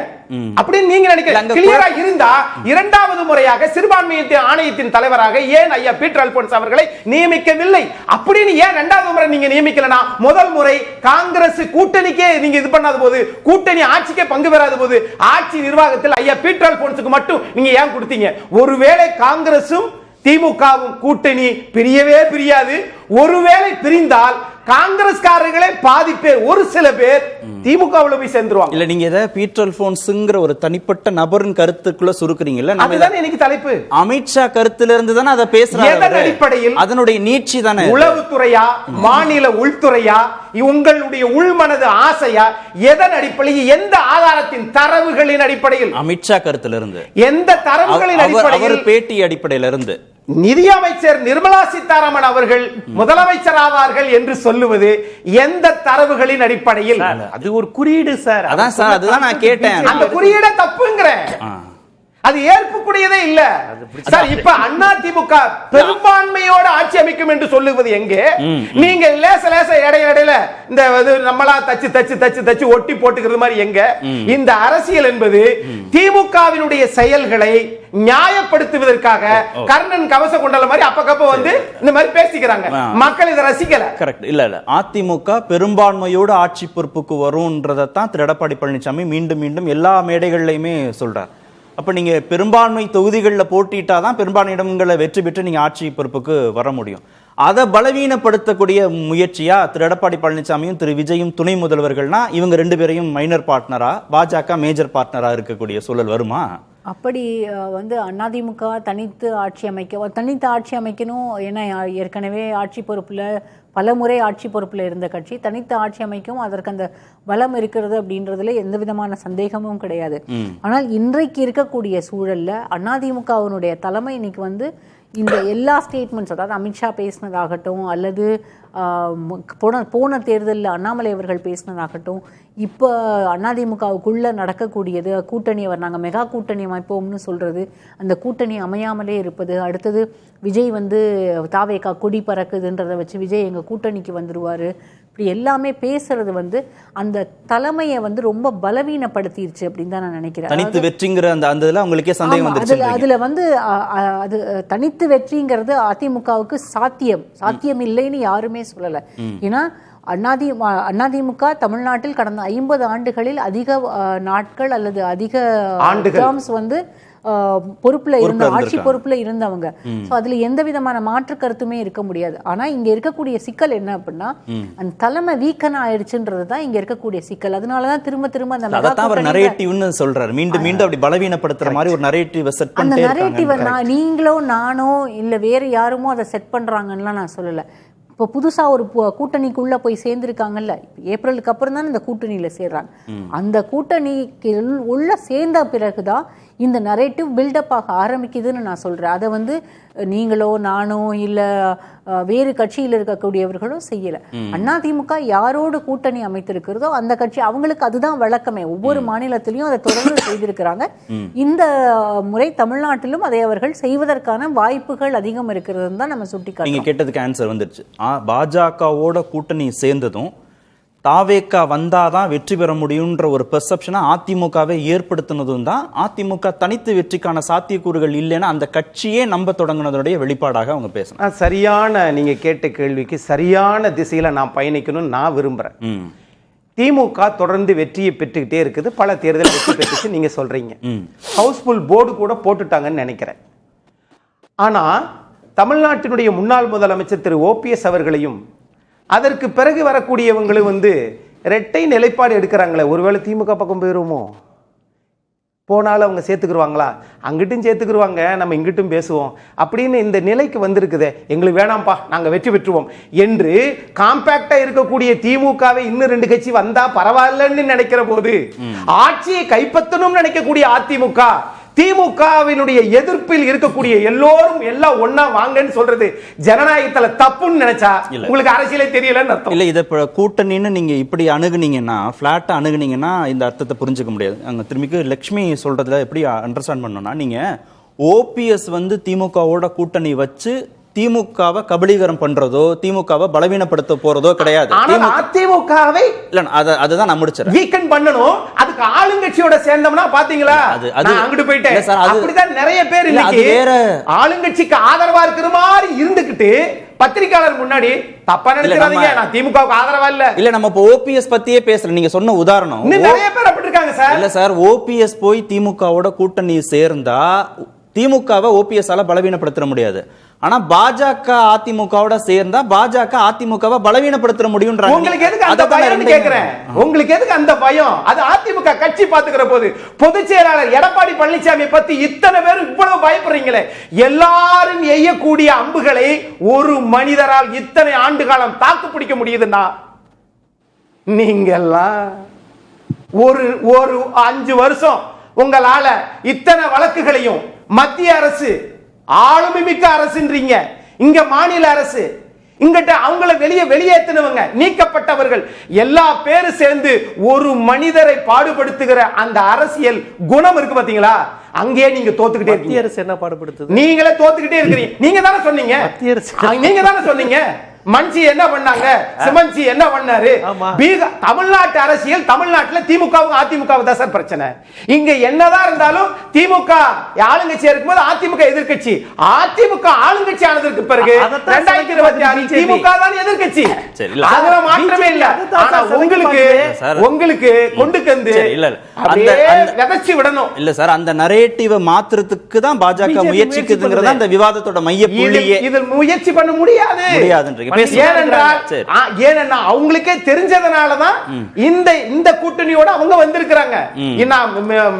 அப்படின்னு நீங்க நினைக்கிறீங்க? கிளியரா இருந்தா இரண்டாவது முறையாக சிறுபான்மையின ஆணையத்தின் தலைவராக ஏன் ஐயா பீட்டர் அல்போன்ஸ் அவர்களை நியமிக்கவில்லை? அப்படின்னு ஏன் இரண்டாவது முறை நீங்க நியமிக்கலனா? முதல் முறை காங்கிரஸ் கூட்டணிக்கே நீங்க இது பண்ணாத போது, கூட்டணி ஆட்சிக்கே பங்கு பெறாத போது, ஆட்சி நிர்வாகத்தில் ஐயா பீட்டர் அல்போன்ஸுக்கு மட்டும் நீங்க ஏன் கொடுத்தீங்க? ஒருவேளை காங்கிரசும் திமுகவும் கூட்டணி பிரியவே பிரியாது. ஒருவேளை பிரிந்தால் காங்கிரஸ்காரர்களே பாதி பேர், ஒரு சில பேர் திமுகவுல போய் சேர்ந்துருவாங்க. இல்ல நீங்க இத பீட்டர் அல்போன்ஸ்ங்கற ஒரு தனிப்பட்ட நபரின் கருத்துக்குள்ள சுருக்குறீங்கல்ல? அதுதான் இன்னைக்கு தலைப்பு. அமித்ஷா கருத்துல இருந்து தானே அத பேசுறாங்க. எதன் அடிப்படையில்? அதனுடைய நீட்சி தானே. உளவுத்துறையா, மாநில உள்துறையா, உங்களுடைய உள்மனது ஆசையா? எதன் அடிப்படையில், எந்த ஆதாரத்தின் தரவுகளின் அடிப்படையில்? அமித்ஷா கருத்துல இருந்து. எந்த தரவுகளின் அடிப்படையில்? அவர் பேட்டி அடிப்படையில இருந்து. நிதியமைச்சர் நிர்மலா சீதாராமன் அவர்கள் முதலமைச்சர் ஆவார்கள் என்று சொல்லுவது எந்த தரவுகளின் அடிப்படையில்? அது ஒரு குறியீடு சார். அதான் சார், அதுதான் நான் கேட்டேன். அந்த குறியீடை தப்புங்கிறேன். அது ஏற்புக்கூடியதே இல்ல சார். இப்ப அதிமுக பெரும்பான்மையோட ஆட்சி அமைக்கும் என்று சொல்லுவது எங்கே? நீங்க லேச லேச இடையில இந்த நம்மளா தச்சு தச்சு தச்சு தச்சு ஒட்டி போட்டுக்கிறது மாதிரி எங்க? இந்த அரசியல் என்பது திமுகவினுடைய செயல்களை நியாயப்படுத்துவதற்காக கர்ணன் கவச கொண்டல மாதிரி அப்பக்கப்ப வந்து இந்த மாதிரி பேசிக்கிறாங்க. மக்கள் இதை ரசிக்கல. கரெக்ட். இல்ல அதிமுக பெரும்பான்மையோட ஆட்சி பொறுப்புக்கு வரும்ன்றதான் திரு எடப்பாடி பழனிசாமி மீண்டும் மீண்டும் எல்லா மேடைகள்லயுமே சொல்றார். அப்ப நீங்க பெரும்பான்மை தொகுதிகளில் போட்டிட்டாதான் பெரும்பான்மை இடங்களை வெற்றி பெற்று நீங்க ஆட்சி பொறுப்புக்கு வர முடியும். அதை பலவீனப்படுத்தக்கூடிய முயற்சியா திரு எடப்பாடி பழனிசாமியும் திரு விஜயும் துணை முதல்வர்கள்னா இவங்க ரெண்டு பேரையும் மைனர் பார்ட்னரா, பாஜக மேஜர் பார்ட்னரா இருக்கக்கூடிய சூழல் வருமா? அப்படி வந்து அதிமுக தனித்து ஆட்சி அமைக்கணும். ஏன்னா ஏற்கனவே ஆட்சி பொறுப்புல பல முறை ஆட்சி பொறுப்புல இருந்த கட்சி தனித்து ஆட்சி அமைக்கும், அதற்கு அந்த பலம் இருக்கிறது அப்படின்றதுல எந்த விதமான சந்தேகமும் கிடையாது. ஆனால் இன்றைக்கு இருக்கக்கூடிய சூழல்ல அதிமுகவினுடைய தலைமை இன்னைக்கு வந்து இந்த எல்லா ஸ்டேட்மெண்ட்ஸ், அதாவது அமித்ஷா பேசினதாகட்டும் அல்லது போன தேர்தலில் அண்ணாமலை அவர்கள் பேசினதாகட்டும், இப்போ அதிமுகவுக்குள்ள நடக்கக்கூடியது கூட்டணி நாங்கள் மெகா கூட்டணி அமைப்போம்னு சொல்றது, அந்த கூட்டணி அமையாமலே இருப்பது, அடுத்தது விஜய் வந்து தாவேகா கொடி பறக்குதுன்றதை வச்சு விஜய் எங்கள் கூட்டணிக்கு வந்துருவாரு, இப்படி எல்லாமே பேசுறது வந்து அந்த தலைமையை வந்து ரொம்ப பலவீனப்படுத்திருச்சு அப்படின்னு தான் நான் நினைக்கிறேன். தனித்து வெற்றிங்கிற அந்த இதுல உங்களுக்கே சந்தேகம் வந்துருச்சு. அதுல வந்து அது தனித்து வெற்றிங்கிறது அதிமுகவுக்கு சாத்தியம் இல்லைன்னு யாருமே சொல்லல. ஏன்னா அதிமுக தமிழ்நாட்டில் கடந்த 50 ஆண்டுகளில் அதிக நாட்கள் அல்லது அதிக டேர்ம்ஸ் வந்து பொறுப்புல இருந்த ஆட்சி பொறுப்புல இருந்தவங்க. அதுல எந்த விதமான மாற்று கருத்துமே இருக்க முடியாது. ஆனா இங்க இருக்கக்கூடிய சிக்கல் என்ன அப்படின்னா அந்த தலைமை வீக்கன் ஆயிடுச்சுன்றதுதான் இங்க இருக்கக்கூடிய சிக்கல். அதனாலதான் திரும்ப திரும்ப அந்த நரேட்டிவ்னு சொல்றாரு. மீண்டும் மீண்டும் அப்படி பலவீனப்படுத்துற மாதிரி ஒரு நரேட்டிவ் செட் பண்ணிட்டே இருக்காங்க. அந்த நரேட்டிவ் நீங்களோ நானோ இல்ல வேற யாருமோ அதை செட் பண்றாங்கன்னு நான் சொல்லல. இப்போ புதுசா ஒரு கூட்டணிக்குள்ள போய் சேர்ந்திருக்காங்கல்ல, ஏப்ரலுக்கு அப்புறம் தான் இந்த கூட்டணியில சேர்றாங்க. அந்த கூட்டணிக்கு உள்ள சேர்ந்த பிறகுதான் இந்த நரேட்டிவ் பில்டப் ஆக ஆரம்பிக்குதுன்னு நான் சொல்றேன். அதை வந்து நீங்களோ நானோ இல்ல வேறு கட்சியில் இருக்கக்கூடியவர்களோ செய்யல. அதிமுக யாரோடு கூட்டணி அமைத்திருக்கிறதோ அந்த கட்சி அவங்களுக்கு அதுதான் வழக்கமே. ஒவ்வொரு மாநிலத்திலையும் அதை தொடர்ந்து செய்திருக்கிறாங்க. இந்த முறை தமிழ்நாட்டிலும் அதை அவர்கள் செய்வதற்கான வாய்ப்புகள் அதிகம் இருக்கிறது தான் நம்ம சுட்டிக்காட்டுறோம். நீங்க கேட்டதுக்கு ஆன்சர் வந்துருச்சு. பாஜகவோட கூட்டணி சேர்ந்ததும் தாவேகா வந்தாதான் வெற்றி பெற முடியும்ன்ற ஒரு பெர்செப்ஷனை அதிமுகவை ஏற்படுத்தினதும் தான் அதிமுக தனித்து வெற்றிக்கான சாத்தியக்கூறுகள் இல்லைன்னா அந்த கட்சியே நம்ப தொடங்கினதுடைய வெளிப்பாடாக அவங்க பேசணும். சரியான நீங்க கேட்ட கேள்விக்கு சரியான திசையில நான் பயணிக்கணும்னு நான் விரும்புறேன். திமுக தொடர்ந்து வெற்றியை பெற்றுக்கிட்டே இருக்குது. பல தேர்தல் வெற்றி பெற்றுச்சு நீங்க சொல்றீங்க. ஹவுஸ்ஃபுல் போர்டு கூட போட்டுட்டாங்கன்னு நினைக்கிறேன். ஆனா தமிழ்நாட்டினுடைய முன்னாள் முதலமைச்சர் திரு ஓபிஎஸ் அவர்களையும் அதற்கு பிறகு வரக்கூடியவங்களும் வந்து இரட்டை நிலைப்பாடு எடுக்கிறாங்களே, ஒருவேளை திமுக பக்கம் போயிருமோ? போனாலும் அவங்க சேர்த்துக்குருவாங்களா? அங்கிட்டும் சேர்த்துக்குருவாங்க, நம்ம இங்கிட்டும் பேசுவோம் அப்படின்னு இந்த நிலைக்கு வந்திருக்குதே. எங்களுக்கு வேணாம்ப்பா, நாங்கள் வெற்றி பெற்றுவோம் என்று காம்பேக்டா இருக்கக்கூடிய திமுகவை இன்னும் 2 கட்சி வந்தா பரவாயில்லன்னு நினைக்கிற போது, ஆட்சியை கைப்பற்றணும்னு நினைக்கக்கூடிய அதிமுக திமுகவினுடைய எதிர்ப்பில் இருக்கக்கூடிய எல்லோரும் எல்லாம் ஒன்னா வாங்கன்னு சொல்றது ஜனநாயகத்துல தப்புன்னு நினைச்சா உங்களுக்கு அரசியலே தெரியலன்னு அர்த்தம். இல்ல இத கூட்டணின்னு நீங்க இப்படி அணுகுனீங்கன்னா, பிளாட்டா அணுகுனீங்கன்னா இந்த அர்த்தத்தை புரிஞ்சுக்க முடியாது. அங்க திரும்பிக்கு லட்சுமி சொல்றதுல எப்படி அண்டர்ஸ்டாண்ட் பண்ணணும்னா, நீங்க ஓபிஎஸ் வந்து திமுகவோட கூட்டணி வச்சு திமுகவை கபலீகரம் பண்றதோ திமுகவை பலவீனப்படுத்த போறதோ கிடையாது. அதிமுகவை அதுதான் நான் முடிச்சேன். வீக்கெண்ட் பண்ணணும். அதுக்கு ஆளுங்கட்சியோட சேர்ந்தோம்னா பாத்தீங்களா, நான் அங்கிட்டு போயிட்டேன். அப்படிதான் நிறைய பேர் இன்னைக்கு ஆளுங்கட்சிக்கு ஆதரவா இருக்கிற மாதிரி இருந்துகிட்டு பத்திரிகையாளர் முன்னாடி தப்பா நினைக்கிறாதீங்க, நான் திமுகவுக்கு ஆதரவா இல்ல. நம்ம இப்போ ஓபிஎஸ் பத்தியே பேசுறோம். நீங்க சொன்ன உதாரணம் நிறைய பேர் அப்படி இருக்காங்க சார். இல்ல சார், ஓபிஎஸ் போய் திமுகவோட கூட்டணி சேர்ந்தா திமுகவை ஓபிஎஸ் ஆல பலவீனப்படுத்த முடியாது. ஆனா பாஜக அதிமுகவோட சேர்ந்தா பாஜக அதிமுகவை பலவீனப்படுத்த முடியும்ன்றாங்க. உங்களுக்கு எதுக்கு அந்த பயம் கேக்குறேன்? உங்களுக்கு எதுக்கு அந்த பயம்? அது அதிமுக கட்சி பாத்துக்கிற போது பொதுச் செயலாளர் எடப்பாடி பழனிசாமி பத்தி இத்தனை பேர் இவ்வளவு பயப்படுறீங்களே, எல்லாரும் எய்யக்கூடிய அம்புகளை ஒரு மனிதரால் இத்தனை ஆண்டு காலம் தாக்கு பிடிக்க முடியுதுன்னா நீங்கெல்லாம் ஒரு 5 வருஷம் உங்களால இத்தனை வழக்குகளையும் மத்திய அரசு ஆளுமை மிக்க அரசுன்றீங்க, இங்க மாநில அரசு, இங்கிட்ட அவங்கள வெளியேற்றினவங்க, நீக்கப்பட்டவர்கள் எல்லா பேரும் சேர்ந்து ஒரு மனிதரை பாடுபடுத்துகிற அந்த அரசியல் குணம் இருக்கு பாத்தீங்களா, அங்கேயே நீங்க தோத்துக்கிட்டே இருக்கீங்க. மத்திய அரசு என்ன பாடுபடுத்துது? நீங்களே தோத்துக்கிட்டே இருக்கீங்க. நீங்க தானே சொன்னீங்க, மத்திய அரசு நீங்க தானே சொன்னீங்க. மன்சி என்ன பண்ணாங்க, சிமன்சி என்ன பண்ணாரு? தமிழ்நாட்டு அரசியல், தமிழ்நாட்டுல திமுகவும் அதிமுகவும் தான் சார் பிரச்சனை. இங்க என்னதான் இருந்தாலும் திமுக ஆளுங்கட்சியா இருக்கும்போது அதிமுக எதிர்கட்சி, அதிமுக ஆளுங்கட்சி ஆனதற்கு பிறகு 2026 திமுக தான் எதிர்கட்சி. அதுல மாற்றமே இல்ல. ஆனா உங்களுக்கு கொண்டுக்கு வந்து விதைச்சு விடணும். இல்ல சார், அந்த நரேட்டிவ மாத்துறதுக்கு தான் பாஜக முயற்சிக்குதுங்கிறது அந்த விவாதத்தோட மைய புள்ளியே. இதில் முயற்சி பண்ண முடியாது. ஏனென்னா அவங்களுக்கே தெரிஞ்சதுனாலதான் இந்த கூட்டணியோட அவங்க வந்திருக்கிறாங்க.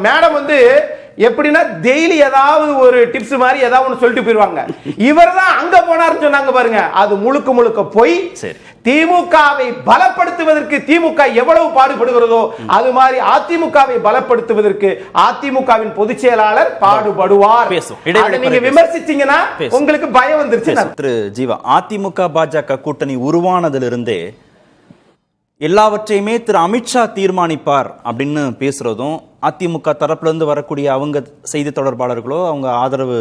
மேடம் வந்து எப்படின்னா டெய்லி ஏதாவது ஒரு டிப்ஸ் மாதிரி ஏதாவது ஒன்று சொல்லிட்டு போயிருவாங்க. இவர் தான் அங்க போனார்னு சொன்னாங்க பாருங்க, அது முழுக்க முழுக்க போய் திமுகவை பலப்படுத்துவதற்கு திமுக எவ்வளவு பாடுபடுகிறதோ அது மாதிரி அதிமுகவை பலப்படுத்துவதற்கு அதிமுகவின் பொதுச் செயலாளர் பாடுபடுவார். நீங்க விமர்சிச்சீங்கன்னா உங்களுக்கு பயம் வந்துருச்சு. திரு ஜீவா, அதிமுக பாஜக கூட்டணி உருவானதிலிருந்தே எல்லாவற்றையுமே திரு அமித்ஷா தீர்மானிப்பார் அப்படின்னு பேசுறதும், அதிமுக தரப்புல இருந்து வரக்கூடிய அவங்க செய்தி தொடர்பாளர்களோ அவங்க ஆதரவு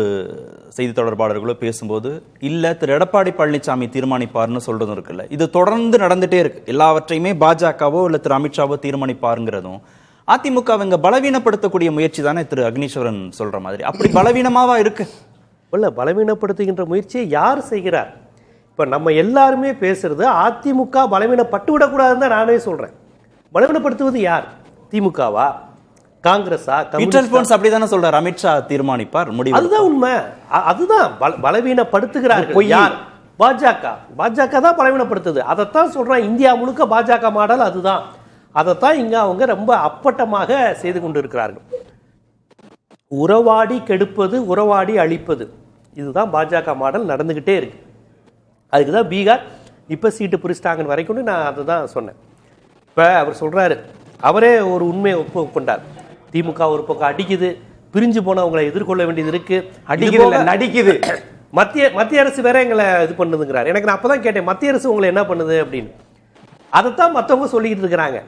செய்தி தொடர்பாளர்களோ பேசும்போது இல்ல திரு எடப்பாடி பழனிசாமி தீர்மானிப்பார்னு சொல்றதும் இருக்குல்ல, இது தொடர்ந்து நடந்துட்டே இருக்கு. எல்லாவற்றையுமே பாஜகவோ இல்ல திரு அமித்ஷாவோ தீர்மானிப்பாருங்கிறதும் அதிமுக இங்க பலவீனப்படுத்தக்கூடிய முயற்சி தானே திரு அக்னீஸ்வரன் சொல்ற மாதிரி. அப்படி பலவீனமாவா இருக்கு? இல்ல, பலவீனப்படுத்துகின்ற முயற்சியை யார் செய்கிறார்? இப்ப நம்ம எல்லாருமே பேசுறது அதிமுக பலவீனப்பட்டு விடக்கூடாதுன்னு தான் நானே சொல்றேன். பலவீனப்படுத்துவது யார்? திமுகவா, காங்கிரஸா? அப்படிதானே சொல்றாரு, அமித்ஷா தீர்மானிப்பார் முடிவு. அதுதான் உண்மை. அதுதான் பலவீனப்படுத்துகிறார்கள். யார்? பாஜக தான் பலவீனப்படுத்துது. அதைத்தான் சொல்றேன். இந்தியா முழுக்க பாஜக மாடல் அதுதான். அதைத்தான் இங்க அவங்க ரொம்ப அப்பட்டமாக செய்து கொண்டு இருக்கிறார்கள். உறவாடி கெடுப்பது, உறவாடி அழிப்பது, இதுதான் பாஜக மாடல் நடந்துகிட்டே இருக்கு. அதுக்கு தான் பீகார் இப்போ சீட்டு பிரிச்சிட்டாங்கன்னு வரைக்கும் நான் அதை தான் சொன்னேன். இப்போ அவர் சொல்கிறாரு, அவரே ஒரு உண்மையை ஒப்புக்கொண்டார். திமுக ஒரு பக்கம் அடிக்குது, பிரிஞ்சு போனவங்களை எதிர்கொள்ள வேண்டியது இருக்கு, அடிக்குது நடிக்குது. மத்திய அரசு வேற எங்களை இது பண்ணுதுங்கிறார். எனக்கு நான் அப்போ தான் கேட்டேன், மத்திய அரசு உங்களை என்ன பண்ணுது அப்படின்னு. அதைத்தான் மற்றவங்க சொல்லிக்கிட்டு இருக்கிறாங்க.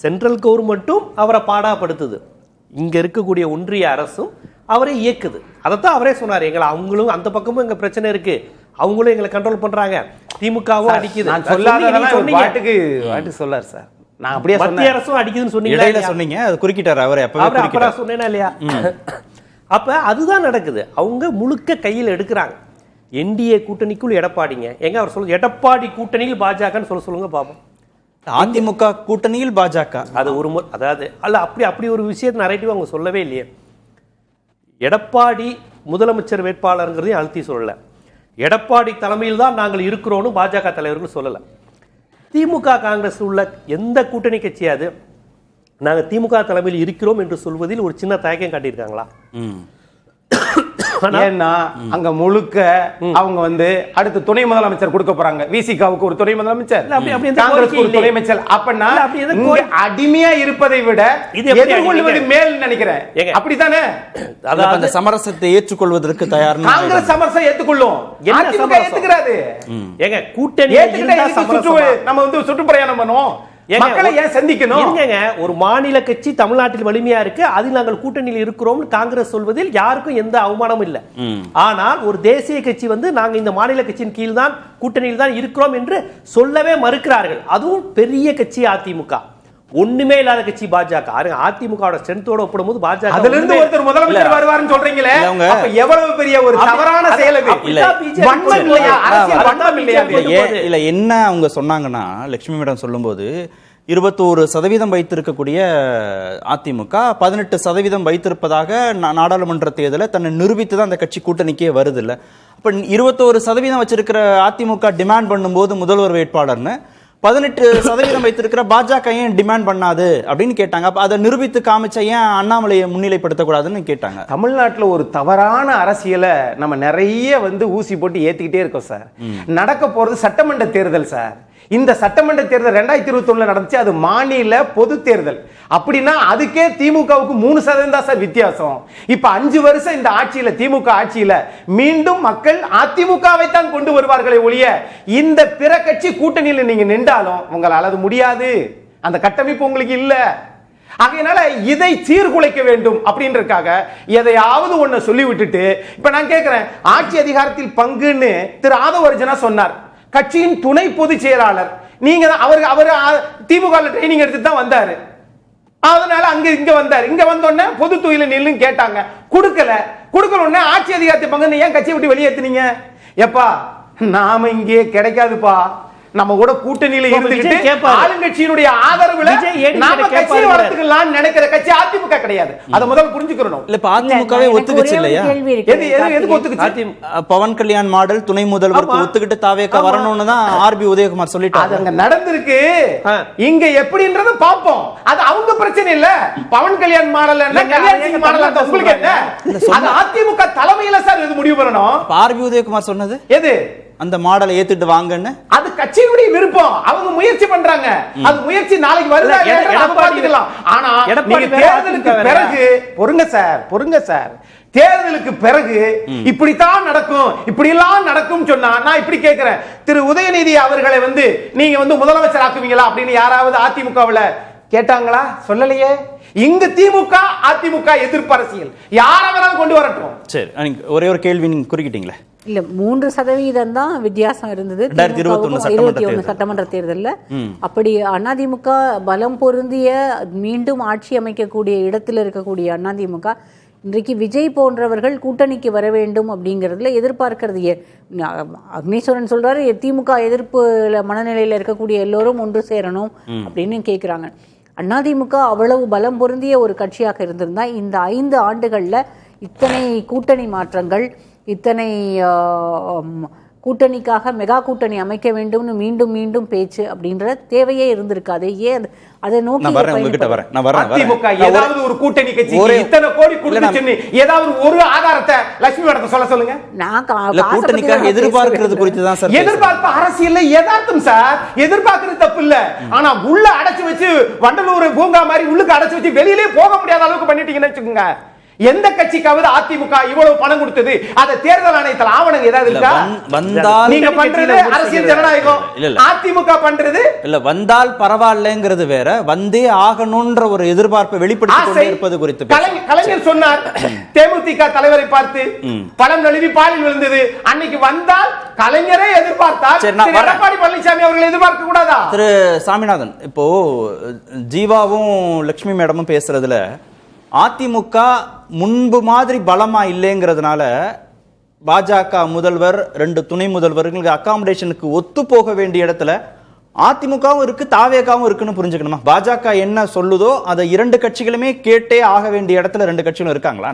சென்ட்ரல் கவர்மெண்ட்டும் அவரை பாடாப்படுத்துது, இங்கே இருக்கக்கூடிய ஒன்றிய அரசும் அவரை இயக்குது. அதைத்தான் அவரே சொன்னார். எங்களை அவங்களும் அந்த பக்கமும் எங்க பிரச்சனை இருக்கு, அவங்களும் எங்களை கண்ட்ரோல் பண்றாங்க, திமுகவும் அடிக்குது. நான் சொல்லாத சொல்லார் சார், நான் அப்படியே மத்திய அரசும் அடிக்குதுன்னு சொன்னீங்க. அது குறுக்கிட்டார் அவரே. அப்ப சொன்னேனா இல்லையா? அப்ப அதுதான் நடக்குது. அவங்க முழுக்க கையில் எடுக்கிறாங்க. என்டிஏ கூட்டணிக்குள் எடப்பாடிங்க எங்க அவர் சொல்லுங்க, எடப்பாடி கூட்டணியில் பாஜகன்னு சொல்லுங்க பாப்போம். அதிமுக கூட்டணியில் பாஜக, அது ஒரு அதாவது அல்ல, அப்படி ஒரு விஷயத்தை நரேட்டிவ் அவங்க சொல்லவே இல்லையே. எடப்பாடி முதலமைச்சர் வேட்பாளருங்கிறதையும் அழுத்தி சொல்லல. எடப்பாடி தலைமையில் தான் நாங்கள் இருக்கிறோம்னு பாஜக தலைவர்கள் சொல்லல. திமுக காங்கிரஸ் உள்ள எந்த கூட்டணி கட்சியாது நாங்கள் திமுக தலைமையில் இருக்கிறோம் என்று சொல்வதில் ஒரு சின்ன தயக்கம் காட்டியிருக்காங்களா? ஏன்னா அங்க முழுக்க அவங்க வந்து அடுத்து துணை முதலமைச்சர் கொடுக்க போறாங்க. விசிகாவுக்கு ஒரு துணை முதலமைச்சர், காங்கிரஸ்க்கு ஒரு துணை அமைச்சர். அப்பனா அடிமையா இருப்பதை விட எதிர்கொள்வது மேல் நினைக்கிறேன். அப்படித்தானே? அதாவது சமரசத்தை ஏற்றுக்கொள்வதற்கு தயார். காங்கிரஸ் சமரசம் ஏற்றுக்கொள்ளும், அதிமுக ஏத்துக்கிறாரு. ஏங்க கூட்டணி நம்ம வந்து சுற்றுப்பிரயாணம் பண்ணுவோம், மக்களை ஏன் சந்திக்கணும்? இருங்க, ஒரு மாநில கட்சி தமிழ்நாட்டில் வலிமையா இருக்கு, அதில் நாங்கள் கூட்டணியில் இருக்கிறோம் காங்கிரஸ் சொல்வதில் யாருக்கும் எந்த அவமானமும் இல்லை. ஆனால் ஒரு தேசிய கட்சி நாங்க இந்த மாநில கட்சியின் கீழ் தான் கூட்டணியில் தான் இருக்கிறோம் என்று சொல்லவே மறுக்கிறார்கள். அதுவும் பெரிய கட்சி அதிமுக, ஒண்ணுமே இல்லாத கட்சி பாஜக. அதிமுக ஸ்ட்ரென்த்தோட ஒப்பிடும்போது பாஜக அதுல இருந்து ஒருத்தர் முதலமைச்சர் வருவாருன்னு சொல்றீங்களே, அப்ப எவ்வளவு பெரிய ஒரு தவறான செயல் அது. வன்மம் இல்லையா? அரசியல் வன்மம் இல்லையா? இல்ல என்ன அவங்க சொன்னாங்கன்னா, லட்சுமி மேடம் சொல்லும்போது 21% வைத்திருக்கக்கூடிய அதிமுக 18% வைத்திருப்பதாக நாடாளுமன்ற தேர்தலை தன்னை நிரூபித்து தான் அந்த கட்சி கூட்டணிக்கே வருது இல்ல. அப்ப 21% வச்சிருக்கிற அதிமுக டிமாண்ட் பண்ணும்போது முதல்வர் வேட்பாளர்னு 18% வைத்திருக்கிற பாஜக ஏன் டிமாண்ட் பண்ணாது அப்படின்னு கேட்டாங்க. அப்ப அதை நிரூபித்து காமிச்ச ஏன் அண்ணாமலையை முன்னிலைப்படுத்தக்கூடாதுன்னு கேட்டாங்க. தமிழ்நாட்டுல ஒரு தவறான அரசியலை நம்ம நிறைய ஊசி போட்டு ஏத்திக்கிட்டே இருக்கோம் சார். நடக்க போறது சட்டமன்ற தேர்தல் சார். இந்த சட்டமன்ற தேர்தல் 2021 நடந்துச்சு, அது மாநில பொது தேர்தல். அப்படின்னா அதுக்கே திமுகவுக்கு 3% தான் சார் வித்தியாசம். இப்ப 5 வருஷம் இந்த ஆட்சியில, திமுக ஆட்சியில மீண்டும் மக்கள் அதிமுகவை தான் கொண்டு வருவார்களே ஒழிய இந்த பிற கட்சி கூட்டணியில் நீங்க நின்றாலும் உங்களால் அது முடியாது. அந்த கட்டமைப்பு உங்களுக்கு இல்ல. ஆகையினால இதை சீர்குலைக்க வேண்டும் அப்படின்றதுக்காக எதையாவது ஒண்ணு சொல்லி விட்டுட்டு, இப்ப நான் கேட்கிறேன், ஆட்சி அதிகாரத்தில் பங்குன்னு திரு ஆதவர்ஜனா சொன்னார், கட்சியின் துணை பொதுச் செயலாளர். நீங்க அவர் திமுக ட்ரைனிங் எடுத்து தான் வந்தாரு. அதனால அங்க இங்க வந்தாரு. இங்க வந்தோடனே பொது தொழில நில்லுன்னு கேட்டாங்க, கொடுக்கல உடனே ஆட்சி அதிகாரத்தை பங்கு ஏன் கட்சியை விட்டு வெளியேற்றினீங்க? எப்பா நாம இங்கே கிடைக்காதுப்பா, நம்ம கூட கூட்டணியில இருந்துகிட்டு ஆளுங்கட்சியினுடைய ஆதரவுல நாம கட்சியை வளர்த்துக்கலாம் நினைக்கிற கட்சி அதிமுக கிடையாது. அத முதல்ல புரிஞ்சுக்கணும். இல்ல அதிமுகவே ஒத்துக்கிச்சு இல்லையா? எதுக்கு ஒத்துக்கிச்சு? பவன் கல்யாண் மாடல் துணை முதல்வருக்கு ஒத்துக்கிட்டு தாவேக வரணும்னு தான் ஆர்பி உதயகுமார் சொல்லிட்டாங்க. அங்க நடந்திருக்கு. இங்க எப்படின்றத பாப்போம். அது அவங்க பிரச்சனை இல்ல. பவன் கல்யாண் மாடல் என்ன, கல்யாண் சிங் மாடல் என்ன, உங்களுக்கு என்ன? அது அதிமுக தலைமையில சார் இது முடிவு பண்ணணும். ஆர்பி உதயகுமார் சொன்னது எது? அந்த மாடலை ஏத்துட்டு வாங்கன்னு. அது கட்சியினுடைய விருப்பம். அவங்க முயற்சி பண்றாங்க. அது முயற்சி நாளைக்கு வருதா இல்லையா பார்த்துக்கலாம். ஆனா நீங்க தேர்தலுக்கு பிறகு பொறுங்க சார், தேர்தலுக்கு பிறகு இப்படித்தான் நடக்கும், இப்படி எல்லாம் நடக்கும் சொன்னா நான் இப்படி கேட்கிறேன், திரு உதயநிதி அவர்களை நீங்க முதலமைச்சர் ஆக்குவீங்களா அப்படின்னு யாராவது அதிமுகவுல கேட்டாங்களா? சொல்லலையே. இங்க திமுக அதிமுக எதிர்ப்பு அரசியல் யாராவது கொண்டு வரட்டும். சரி, ஒரே ஒரு கேள்வி நீங்க குறுக்கிட்டீங்களே. இல்ல 3% தான் வித்தியாசம் இருந்தது 2021 சட்டமன்ற தேர்தல்ல. அப்படி அதிமுக பலம் பொருந்திய மீண்டும் ஆட்சி அமைக்கக்கூடிய இடத்துல இருக்கக்கூடிய அதிமுக இன்றைக்கு விஜய் போன்றவர்கள் கூட்டணிக்கு வர வேண்டும் அப்படிங்கிறதுல எதிர்பார்க்கிறது. அக்னீஸ்வரன் சொல்றாரு, திமுக எதிர்ப்பு மனநிலையில இருக்கக்கூடிய எல்லோரும் ஒன்று சேரணும் அப்படின்னு கேட்கிறாங்க. அதிமுக அவ்வளவு பலம் பொருந்திய ஒரு கட்சியாக இருந்திருந்தா இந்த 5 ஆண்டுகள்ல இத்தனை கூட்டணி மாற்றங்கள், இத்தனை கூட்டணிக்காக மெகா கூட்டணி அமைக்க வேண்டும்னு மீண்டும் மீண்டும் பேச்சு அப்படின்ற தேவையே இருந்திருக்காது. ஏன் அதை நோக்கி அதிமுக ஏதாவது ஒரு கூட்டணி கட்சி இத்தனை கோடி கொடுத்துச்சுன்னு ஏதாவது ஒரு ஆதாரத்தை லட்சுமி மேடம் சொல்லுங்க. நான் கூட்டணிக்காக எதிர்பார்க்கிறது குறித்து தான் சார். எதிர்பார்ப்பு அரசியல்ல யதார்த்தம் சார். எதிர்பார்க்கிறது தப்பு இல்ல. ஆனா உள்ள அடைச்சு வச்சு வண்டலூர் பூங்கா மாதிரி உள்ளுக்கு அடைச்சு வச்சு வெளியிலே போக முடியாத அளவுக்கு பண்ணிட்டீங்கன்னு வச்சுக்கோங்க. எந்த கட்சிக்காவது அதிமுக இவ்வளவு பணம் கொடுத்தது அதை தேர்தல் ஆணையத்தில் ஆவணம் ஏதாவது இருக்கா? நீங்க பண்றது அரசியல் ஜனநாயகம். அதிமுக பண்றது இல்ல வந்தால் பரவாயில்லைங்கிறது வேற, வந்தே ஆகணும்ன்ற ஒரு எதிர்பார்ப்பை வெளிப்படுத்திக் கொண்டே இருப்பது குறித்து கலைஞர் சொன்னார். தேமுதிக தலைவரை பார்த்து பழம் நழுவி பாலில் விழுந்தது. அன்னைக்கு வந்தால் கலைஞரே எதிர்பார்த்தார், எடப்பாடி பழனிசாமி அவர்கள் எதிர்பார்க்க கூடாதா? திரு சாமிநாதன், இப்போ ஜீவாவும் லட்சுமி மேடமும் பேசுறதுல அதிமுக முன்பு மாதிரி பலமா இல்லைங்கிறதுனால பாஜக முதல்வர் 2 துணை முதல்வர்களுக்கு அகாமடேஷனுக்கு ஒத்து போக வேண்டிய இடத்துல அதிமுகவும் இருக்கு, தாவேகாவும் இருக்குன்னு புரிஞ்சுக்கணுமா? பாஜக என்ன சொல்லுதோ அதை 2 கட்சிகளுமே கேட்டே ஆக வேண்டிய இடத்துல 2 கட்சிகளும் இருக்காங்களா?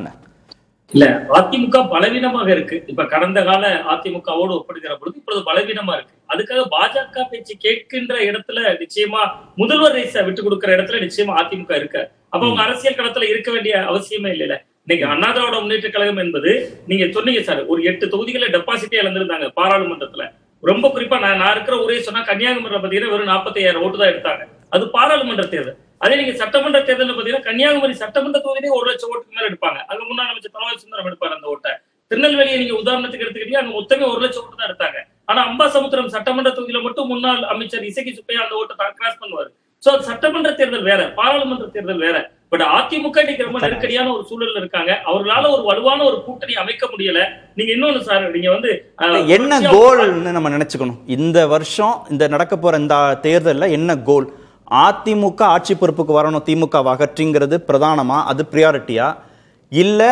இல்ல, அதிமுக பலவீனமாக இருக்கு. இப்ப கடந்த கால அதிமுகவோடு ஒப்பிடுகிற பொழுது இப்பொழுது பலவீனமா இருக்கு. அதுக்காக பாஜக பேச்சு கேட்கின்ற இடத்துல நிச்சயமா முதல்வர் ரேஸை விட்டு கொடுக்கிற இடத்துல நிச்சயமா அதிமுக இருக்கு. அப்ப அவங்க அரசியல் களத்துல இருக்க வேண்டிய அவசியமே இல்ல. இன்னைக்கு அண்ணா திராவிட முன்னேற்ற கழகம் என்பது நீங்க சொன்னீங்க சார், ஒரு 8 தொகுதிகளை டெபாசிட்டே இழந்திருந்தாங்க பாராளுமன்றத்துல. ரொம்ப குறிப்பா நான் இருக்கிற ஊரே சொன்னா கன்னியாகுமரியில பாத்தீங்கன்னா வெறும் 45,000 ஓட்டு தான் எடுத்தாங்க. அது பாராளுமன்ற தேர்தல். அதே நீங்க சட்டமன்ற தேர்தல் பாத்தீங்கன்னா கன்னியாகுமரி சட்டமன்ற தொகுதியிலே 1 லட்சம் ஓட்டுக்கு மேல எடுப்பாங்க. அங்க முன்னாள் அமைச்சர் தனவேல் சுந்தரம் எடுப்பாரு அந்த ஓட்டை. திருநெல்வேலியை நீங்க உதாரணத்துக்கு எடுத்துக்கிட்டீங்க, அங்க மொத்தமே 1 லட்சம் ஓட்டு தான் எடுத்தாங்க. ஆனா அம்பாசமுத்திரம் சட்டமன்ற தொகுதியில மட்டும் முன்னாள் அமைச்சர் இசக்கி சுப்பையா அந்த ஓட்டை கிராஸ் பண்ணுவாரு. சோ சட்டமன்ற தேர்தல் வேற, பாராளுமன்ற தேர்தல் வேற. பட் அதிமுக இன்னைக்கு ரொம்ப நெருக்கடியான ஒரு சூழல்ல இருக்காங்க. அவர்களால ஒரு வலுவான ஒரு கூட்டணி அமைக்க முடியல. நீங்க இன்னொன்னு சார், நீங்க வந்து என்ன கோல்னு நம்ம நினைச்சுக்கணும். இந்த வருஷம் இந்த நடக்க போற இந்த தேர்தல்ல என்ன கோல்? அதிமுக ஆட்சி பொறுப்புக்கு வரணும், திமுக அகற்றிங்கிறது பிரதானமா, அது பிரியாரிட்டியா? இல்ல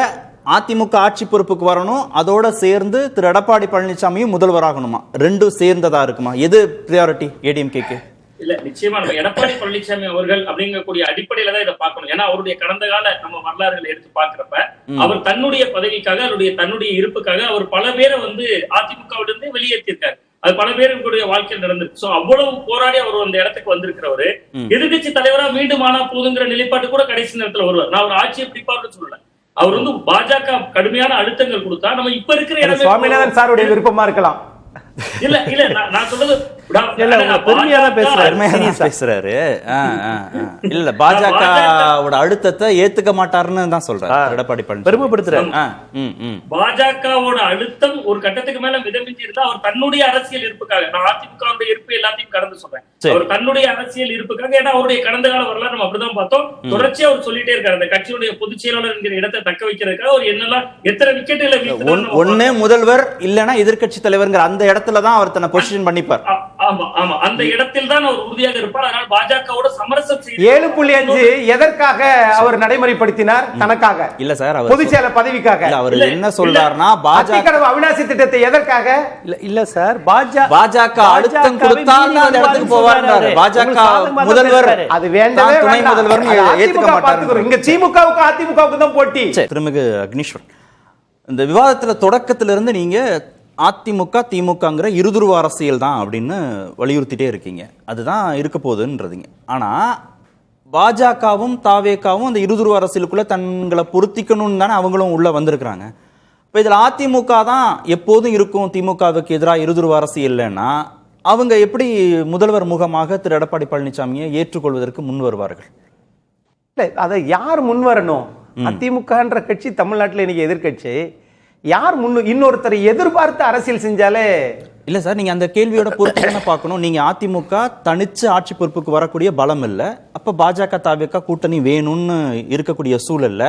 அதிமுக ஆட்சி பொறுப்புக்கு வரணும், அதோட சேர்ந்து திரு எடப்பாடி பழனிசாமியும் முதல்வராகணுமா? ரெண்டும் சேர்ந்ததா இருக்குமா? எது பிரியாரிட்டி ஏடிஎம்கேக்கு? இல்ல, நிச்சயமா நம்ம எடப்பாடி பழனிசாமி அவர்கள் அப்படிங்கக்கூடிய அடிப்படையில தான் இதை பார்க்கணும். ஏன்னா அவருடைய கடந்த கால நம்ம வரலாறுகளை எடுத்து பாக்குறப்ப அவர் தன்னுடைய பதவிக்காக, தன்னுடைய இருப்புக்காக அவர் பல பேரை வந்து அதிமுகவிலிருந்து வெளியேற்றிருக்காரு. அது பல பேருடைய வாழ்க்கையில் நடந்திருக்கு. சோ அவ்வளவு போராடி அவர் அந்த இடத்துக்கு வந்திருக்கிறவரு எதிர்கட்சி தலைவரா மீண்டும் ஆனா போதுங்கிற நிலைப்பாட்டு கூட கடைசி நேரத்துல வருவார். நான் ஒரு ஆட்சியை பிடிப்பாருன்னு சொல்லல. அவர் வந்து பாஜக கடுமையான அழுத்தங்கள் கொடுத்தா நம்ம இப்ப இருக்கிற சுவாமிநாதன் சாருடைய விருப்பமா இருக்கலாம். இல்ல இல்ல நான் சொல்றது பேசுறாரு. இல்ல பாஜகவோட அழுத்தத்தை ஏத்துக்க மாட்டாருன்னு தான் சொல்றாரு எடப்பாடி பழனிசாமி. பெருமைப்படுத்துறாரு. பாஜகவோட அழுத்தம் ஒரு கட்டத்துக்கு மேல மிதமிஞ்சி இருந்தா அவர் தன்னுடைய அரசியல் இருப்புக்காக, நான் அதிமுக இருப்பு எல்லாத்தையும் கடந்து சொல்றேன், அவர் தன்னுடைய அரசியல் இருப்புக்காக. ஏன்னா அவருடைய கடந்த கால வரலாறு நம்ம அப்படிதான் பார்த்தோம். தொடர்ச்சியா அவர் சொல்லிட்டே இருக்காரு, அந்த கட்சியுடைய பொதுச் செயலாளர் என்கிற இடத்தை தக்க வைக்கிறதுக்காக அவர் என்னெல்லாம் எத்தனை விக்கெட்டுகளை ஒண்ணு முதல்வர் இல்லைன்னா எதிர்கட்சி தலைவர்ங்கிற அந்த இடத்துலதான் அவர் தன்னை பொசிஷன் பண்ணிப்பார். ஆமா ஆமா, அந்த இடத்தில் தான் அவர் உறுதியாக இருப்பார். அதனால பாஜகவோட சமரசம் 7.5 எதற்காக அவர் நடைமுறைப்படுத்தினார்? தனக்காக இல்ல சார், பொதுச் செயலர் பதவிக்காக. அவர் என்ன சொல்றாருன்னா பாஜக அவிநாசி திட்டத்தை எதற்காக? இல்ல சார், பாஜக அழுத்தம் கொடுத்தா அந்த இடத்துக்கு போவார். பாஜக முதல்வர் அது வேண்டாம், துணை முதல்வர் ஏத்துக்க மாட்டாரு. இங்க திமுகவுக்கு அதிமுகவுக்கு தான் போட்டி. திருமிகு அக்னீஸ்வர், இந்த விவாதத்துல தொடக்கத்திலிருந்து நீங்க அதிமுக திமுகங்கிற இருதுருவ அரசியல் தான் அப்படின்னு வலியுறுத்திட்டே இருக்கீங்க. அதுதான் இருக்க போகுதுன்றதுங்க. ஆனா பாஜகவும் தாவேகாவும் அந்த இருதுருவ அரசியலுக்குள்ள தங்களை பொருத்திக்கணும்னு தானே அவங்களும் உள்ள வந்திருக்கிறாங்க. இப்போ இதில் அதிமுக தான் எப்போதும் இருக்கும் திமுகவுக்கு எதிராக இருதுருவ அரசியல்னா அவங்க எப்படி முதல்வர் முகமாக திரு எடப்பாடி பழனிசாமியை ஏற்றுக்கொள்வதற்கு முன் வருவார்கள்? இல்லை, அதை யார் முன் வரணும்? அதிமுகன்ற கட்சி தமிழ்நாட்டில் இன்னைக்கு எதிர்கட்சி. யார் இன்னொருத்தரை எதிர்பார்த்து அரசியல் செஞ்சாலே இல்ல சார், நீங்க அந்த கேள்வியோட பொறுத்து பார்க்கணும். நீங்க அதிமுக தனிச்சு ஆட்சி பொறுப்புக்கு வரக்கூடிய பலம் இல்ல, அப்ப பாஜக தாவேகா கூட்டணி வேணும்னு இருக்கக்கூடிய சூழல்ல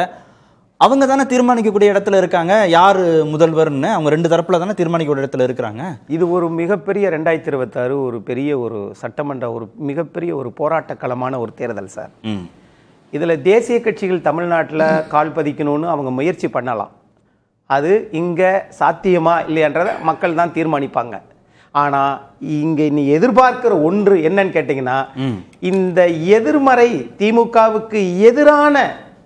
அவங்க தானே தீர்மானிக்கக்கூடிய இடத்துல இருக்காங்க. யாரு முதல்வர்னு அவங்க ரெண்டு தரப்புல தானே தீர்மானிக்கக்கூடிய இடத்துல இருக்கிறாங்க. இது ஒரு மிகப்பெரிய 2026 ஒரு பெரிய ஒரு சட்டமன்ற ஒரு மிகப்பெரிய ஒரு போராட்ட களமான ஒரு தேர்தல் சார். இதுல தேசிய கட்சிகள் தமிழ்நாட்டில் கால் பதிக்கணும்னு அவங்க முயற்சி பண்ணலாம். அது இங்கே சாத்தியமா இல்லையன்றதை மக்கள் தான் தீர்மானிப்பாங்க. ஆனால் இங்கே நீ எதிர்பார்க்கிற ஒன்று என்னன்னு கேட்டிங்கன்னா, இந்த எதிர்மறை திமுகவுக்கு எதிரான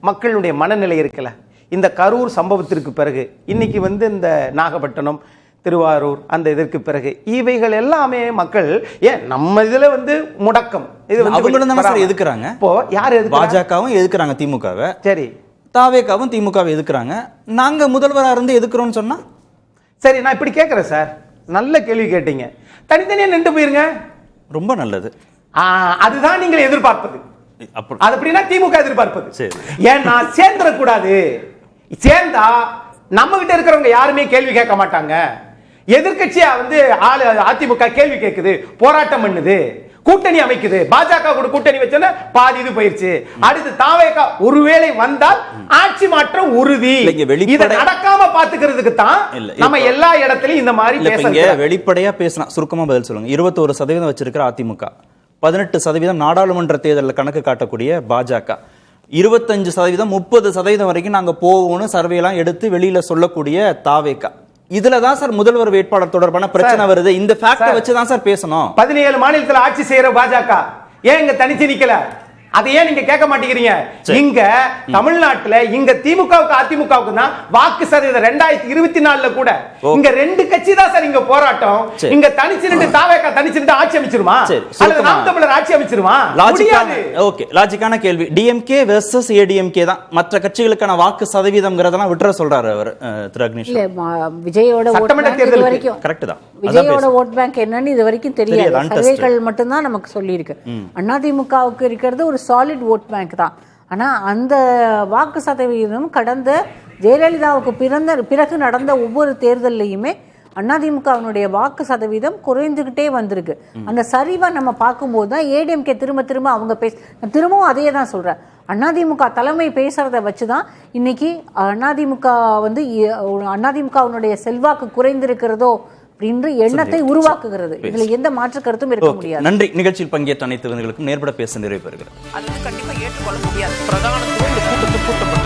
மக்களுடைய மனநிலை இருக்குல்ல, இந்த கரூர் சம்பவத்திற்கு பிறகு இன்னைக்கு இந்த நாகப்பட்டினம் திருவாரூர் அந்த இதற்கு பிறகு இவைகள் எல்லாமே மக்கள் ஏன் நம்ம இதுல முடக்கம் இது எதுக்குறாங்க. இப்போ யார் பாஜகவும் எதுக்குறாங்க திமுகவை, சரி தாவேகாவும் திமுகவை எதுக்குறாங்க. நாங்க முதல்வராக இருந்து எதுக்குறோம்னு சொன்னா சரி. நான் இப்படி கேட்கிறேன் சார், நல்ல கேள்வி கேட்டீங்க. தனித்தனியா நின்று போயிருங்க, ரொம்ப நல்லது. அதுதான் நீங்கள் எதிர்பார்ப்பது. அது அப்படின்னா திமுக எதிர்பார்ப்பது. ஏன்னா சேர்ந்துடக்கூடாது. சேர்ந்தா நம்ம கிட்ட இருக்கிறவங்க யாருமே கேள்வி கேட்க மாட்டாங்க. எதிர்கட்சியா அதிமுக கேள்வி கேட்குது, போராட்டம் பண்ணுது, கூட்டணி அமைக்குது. பாஜக கூட கூட்டணி வச்சோன்னா பாதி இது போயிருச்சு. அடுத்து தாவேகா ஒருவேளை வந்தால் ஆட்சி மாற்றம் உறுதி. இதை நடக்காம பாத்துக்கிறதுக்கு தான் நம்ம எல்லா இடத்துலயும் இந்த மாதிரி பேசுறோம். வெளிப்படையா பேசினா சுருக்கமா பதில் சொல்லுங்க. 21% வச்சிருக்கிற அதிமுக, 18% நாடாளுமன்ற தேர்தலில் கணக்கு காட்டக்கூடிய பாஜக, 25% 30% வரைக்கும் நாங்க போவோம்னு சர்வே எல்லாம் எடுத்து வெளியில சொல்லக்கூடிய தாவேகா. இதுலதான் சார் முதல்வர் வேட்பாளர் தொடர்பான பிரச்சனை வருது. இந்த ஃபேக்டை வச்சு தான் சார் பேசணும். 17 மாநிலத்தில் ஆட்சி செய்யற பாஜக ஏன் இங்க தனிச்சு நிக்கல? அதை ஏன் நீங்க கேட்க மாட்டேங்கிறீங்க? இங்க தமிழ்நாட்டுல இங்க திமுகவுக்கு அதிமுகவுக்கு தான் வாக்கு சதவீதம் 2024 கூட இங்க ரெண்டு கட்சி தான் சார் இங்க போராட்டம். இங்க தனிச்சு நின்று தாவேகா தனிச்சு நின்று ஆட்சி அமைச்சிருமா அல்லது நாம் தமிழர் ஆட்சி அமைச்சிருமா? ஓகே, லாஜிக்கான கேள்வி. டிஎம்கே வெர்சஸ் ஏடிஎம்கே தான். மற்ற கட்சிகளுக்கான வாக்கு சதவீதம்ங்கறதெல்லாம் விட்டுற சொல்றாரு அவர் திரு அக்னீஷ். விஜயோட சட்டமன்ற தேர்தல் வரைக்கும் கரெக்ட் தான். விஜயோட ஓட் பேங்க் என்னன்னு இது வரைக்கும் தெரியாது. சர்வேகள் மட்டும் தான் நமக்கு சொல்லி இருக்கு. அதிமுகவுக்கு இருக்கிறது ஒரு சாலிட் ஓட் பேங்க் தான். ஆனா அந்த வாக்கு சதவீதம் கடந்த ஜெயலலிதாவுக்கு பிறகு நடந்த ஒவ்வொரு தேர்தலையுமே அதிமுகவினுடைய வாக்கு சதவீதம் குறைந்துகிட்டே வந்திருக்கு. அந்த சரிவை நம்ம பார்க்கும்போது தான் ஏடிஎம்கே திரும்ப திரும்ப அவங்க திரும்பவும் அதே தான் சொல்றேன். அதிமுக தலைமை பேசுறத வச்சுதான் இன்னைக்கு அதிமுகவினுடைய செல்வாக்கு குறைந்திருக்கிறதோ அப்படின்ற எண்ணத்தை உருவாக்குகிறது. இதுல எந்த மாற்று கருத்தும் இருக்க முடியாது. நன்றி. நிகழ்ச்சியில் பங்கேற்ற அனைத்து நேர்பட பேச நிறைவு பெறுகிறது. அது கண்டிப்பா ஏற்றுக்கொள்ள முடியாது. பிரதான கூட்டத்தை கூட்டப்படும்